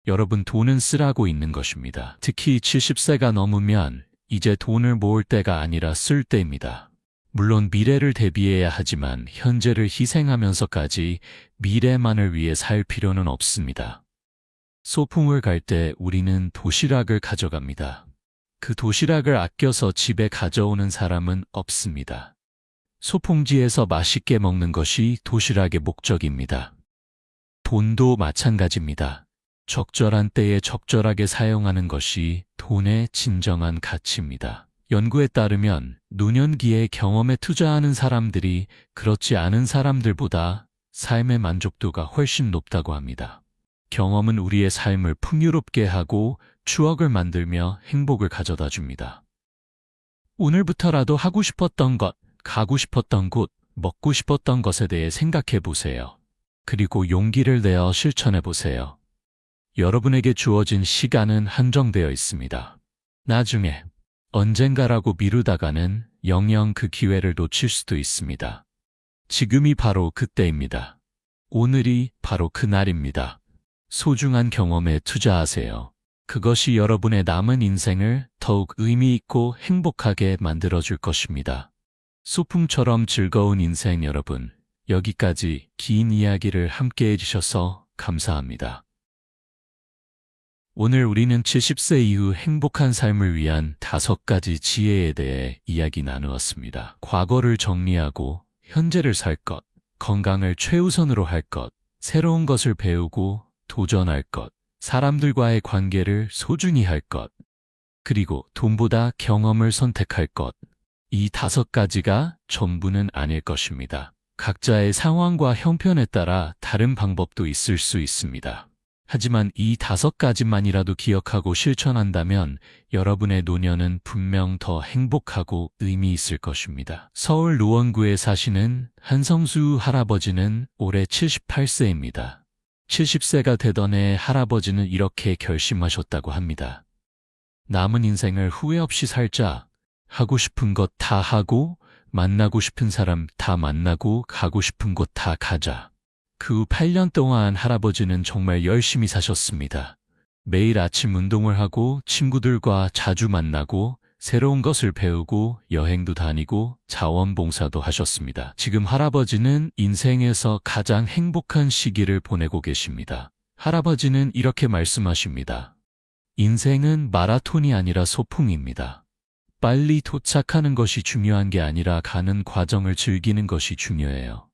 여러분, 돈은 쓰라고 있는 것입니다. 특히 70세가 넘으면 이제 돈을 모을 때가 아니라 쓸 때입니다. 물론 미래를 대비해야 하지만 현재를 희생하면서까지 미래만을 위해 살 필요는 없습니다. 소풍을 갈 때 우리는 도시락을 가져갑니다. 그 도시락을 아껴서 집에 가져오는 사람은 없습니다. 소풍지에서 맛있게 먹는 것이 도시락의 목적입니다. 돈도 마찬가지입니다. 적절한 때에 적절하게 사용하는 것이 돈의 진정한 가치입니다. 연구에 따르면 노년기에 경험에 투자하는 사람들이 그렇지 않은 사람들보다 삶의 만족도가 훨씬 높다고 합니다. 경험은 우리의 삶을 풍요롭게 하고 추억을 만들며 행복을 가져다 줍니다. 오늘부터라도 하고 싶었던 것, 가고 싶었던 곳, 먹고 싶었던 것에 대해 생각해 보세요. 그리고 용기를 내어 실천해 보세요. 여러분에게 주어진 시간은 한정되어 있습니다. 나중에, 언젠가라고 미루다가는 영영 그 기회를 놓칠 수도 있습니다. 지금이 바로 그때입니다. 오늘이 바로 그날입니다. 소중한 경험에 투자하세요. 그것이 여러분의 남은 인생을 더욱 의미 있고 행복하게 만들어줄 것입니다. 소풍처럼 즐거운 인생 여러분, 여기까지 긴 이야기를 함께 해주셔서 감사합니다. 오늘 우리는 70세 이후 행복한 삶을 위한 5가지 지혜에 대해 이야기 나누었습니다. 과거를 정리하고 현재를 살 것, 건강을 최우선으로 할 것, 새로운 것을 배우고 도전할 것, 사람들과의 관계를 소중히 할 것, 그리고 돈보다 경험을 선택할 것. 이 5가지가 전부는 아닐 것입니다. 각자의 상황과 형편에 따라 다른 방법도 있을 수 있습니다. 하지만 이 5가지만이라도 기억하고 실천한다면 여러분의 노년은 분명 더 행복하고 의미 있을 것입니다. 서울 노원구에 사시는 한성수 할아버지는 올해 78세입니다. 70세가 되던 해 할아버지는 이렇게 결심하셨다고 합니다. 남은 인생을 후회 없이 살자. 하고 싶은 것 다 하고, 만나고 싶은 사람 다 만나고, 가고 싶은 곳 다 가자. 그 후 8년 동안 할아버지는 정말 열심히 사셨습니다. 매일 아침 운동을 하고 친구들과 자주 만나고 새로운 것을 배우고 여행도 다니고 자원봉사도 하셨습니다. 지금 할아버지는 인생에서 가장 행복한 시기를 보내고 계십니다. 할아버지는 이렇게 말씀하십니다. 인생은 마라톤이 아니라 소풍입니다. 빨리 도착하는 것이 중요한 게 아니라 가는 과정을 즐기는 것이 중요해요.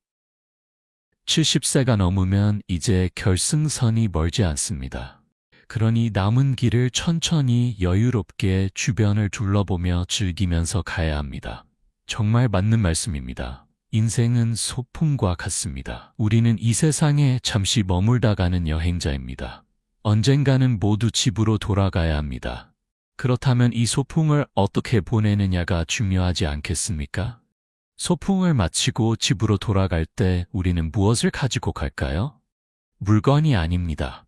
70세가 넘으면 이제 결승선이 멀지 않습니다. 그러니 남은 길을 천천히 여유롭게 주변을 둘러보며 즐기면서 가야 합니다. 정말 맞는 말씀입니다. 인생은 소풍과 같습니다. 우리는 이 세상에 잠시 머물다 가는 여행자입니다. 언젠가는 모두 집으로 돌아가야 합니다. 그렇다면 이 소풍을 어떻게 보내느냐가 중요하지 않겠습니까? 소풍을 마치고 집으로 돌아갈 때 우리는 무엇을 가지고 갈까요? 물건이 아닙니다.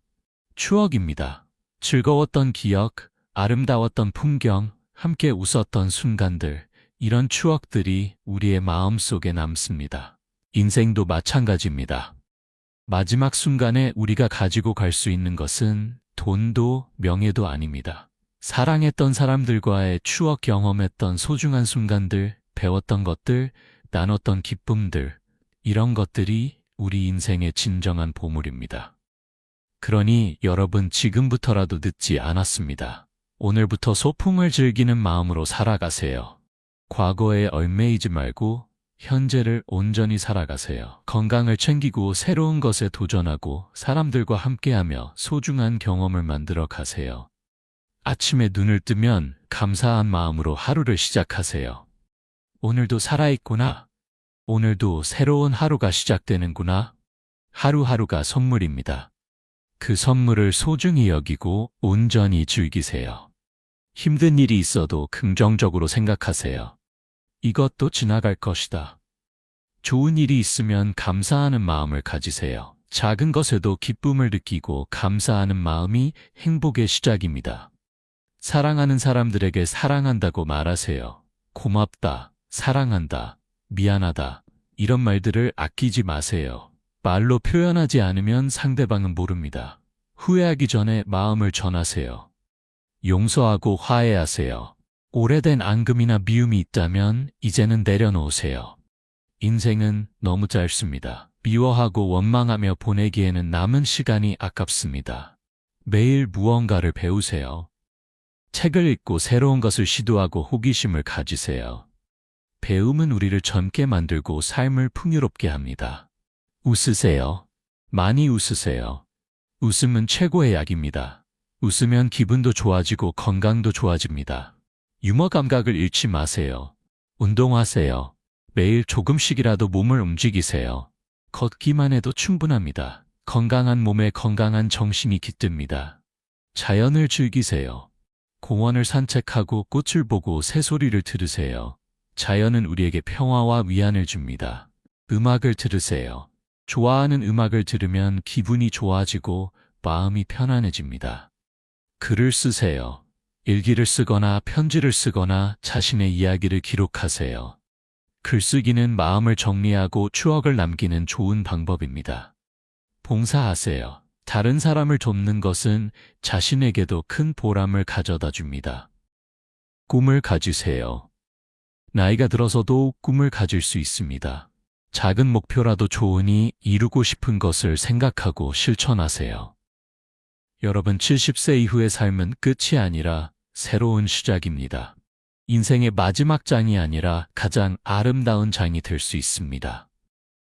추억입니다. 즐거웠던 기억, 아름다웠던 풍경, 함께 웃었던 순간들, 이런 추억들이 우리의 마음속에 남습니다. 인생도 마찬가지입니다. 마지막 순간에 우리가 가지고 갈 수 있는 것은 돈도 명예도 아닙니다. 사랑했던 사람들과의 추억, 경험했던 소중한 순간들, 배웠던 것들, 나눴던 기쁨들, 이런 것들이 우리 인생의 진정한 보물입니다. 그러니 여러분, 지금부터라도 늦지 않았습니다. 오늘부터 소풍을 즐기는 마음으로 살아가세요. 과거에 얽매이지 말고 현재를 온전히 살아가세요. 건강을 챙기고 새로운 것에 도전하고 사람들과 함께하며 소중한 경험을 만들어 가세요. 아침에 눈을 뜨면 감사한 마음으로 하루를 시작하세요. 오늘도 살아있구나. 오늘도 새로운 하루가 시작되는구나. 하루하루가 선물입니다. 그 선물을 소중히 여기고 온전히 즐기세요. 힘든 일이 있어도 긍정적으로 생각하세요. 이것도 지나갈 것이다. 좋은 일이 있으면 감사하는 마음을 가지세요. 작은 것에도 기쁨을 느끼고 감사하는 마음이 행복의 시작입니다. 사랑하는 사람들에게 사랑한다고 말하세요. 고맙다, 사랑한다, 미안하다. 이런 말들을 아끼지 마세요. 말로 표현하지 않으면 상대방은 모릅니다. 후회하기 전에 마음을 전하세요. 용서하고 화해하세요. 오래된 앙금이나 미움이 있다면 이제는 내려놓으세요. 인생은 너무 짧습니다. 미워하고 원망하며 보내기에는 남은 시간이 아깝습니다. 매일 무언가를 배우세요. 책을 읽고 새로운 것을 시도하고 호기심을 가지세요. 배움은 우리를 젊게 만들고 삶을 풍요롭게 합니다. 웃으세요. 많이 웃으세요. 웃음은 최고의 약입니다. 웃으면 기분도 좋아지고 건강도 좋아집니다. 유머 감각을 잃지 마세요. 운동하세요. 매일 조금씩이라도 몸을 움직이세요. 걷기만 해도 충분합니다. 건강한 몸에 건강한 정신이 깃듭니다. 자연을 즐기세요. 공원을 산책하고 꽃을 보고 새소리를 들으세요. 자연은 우리에게 평화와 위안을 줍니다. 음악을 들으세요. 좋아하는 음악을 들으면 기분이 좋아지고 마음이 편안해집니다. 글을 쓰세요. 일기를 쓰거나 편지를 쓰거나 자신의 이야기를 기록하세요. 글쓰기는 마음을 정리하고 추억을 남기는 좋은 방법입니다. 봉사하세요. 다른 사람을 돕는 것은 자신에게도 큰 보람을 가져다 줍니다. 꿈을 가지세요. 나이가 들어서도 꿈을 가질 수 있습니다. 작은 목표라도 좋으니 이루고 싶은 것을 생각하고 실천하세요. 여러분, 70세 이후의 삶은 끝이 아니라 새로운 시작입니다. 인생의 마지막 장이 아니라 가장 아름다운 장이 될 수 있습니다.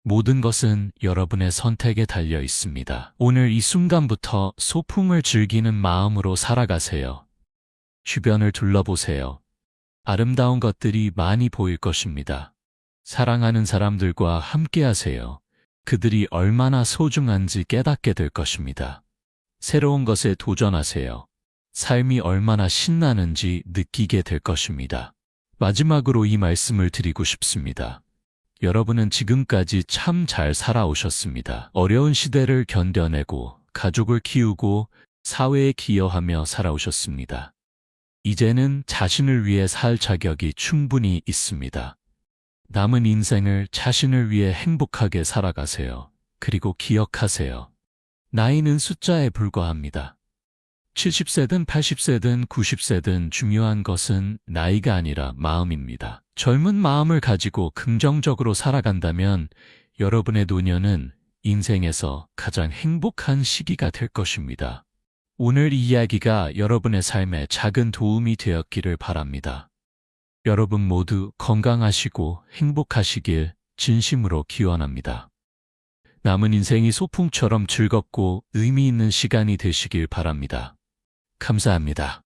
모든 것은 여러분의 선택에 달려 있습니다. 오늘 이 순간부터 소풍을 즐기는 마음으로 살아가세요. 주변을 둘러보세요. 아름다운 것들이 많이 보일 것입니다. 사랑하는 사람들과 함께 하세요. 그들이 얼마나 소중한지 깨닫게 될 것입니다. 새로운 것에 도전하세요. 삶이 얼마나 신나는지 느끼게 될 것입니다. 마지막으로 이 말씀을 드리고 싶습니다. 여러분은 지금까지 참 잘 살아오셨습니다. 어려운 시대를 견뎌내고 가족을 키우고 사회에 기여하며 살아오셨습니다. 이제는 자신을 위해 살 자격이 충분히 있습니다. 남은 인생을 자신을 위해 행복하게 살아가세요. 그리고 기억하세요. 나이는 숫자에 불과합니다. 70세든 80세든 90세든 중요한 것은 나이가 아니라 마음입니다. 젊은 마음을 가지고 긍정적으로 살아간다면 여러분의 노년은 인생에서 가장 행복한 시기가 될 것입니다. 오늘 이 이야기가 여러분의 삶에 작은 도움이 되었기를 바랍니다. 여러분 모두 건강하시고 행복하시길 진심으로 기원합니다. 남은 인생이 소풍처럼 즐겁고 의미 있는 시간이 되시길 바랍니다. 감사합니다.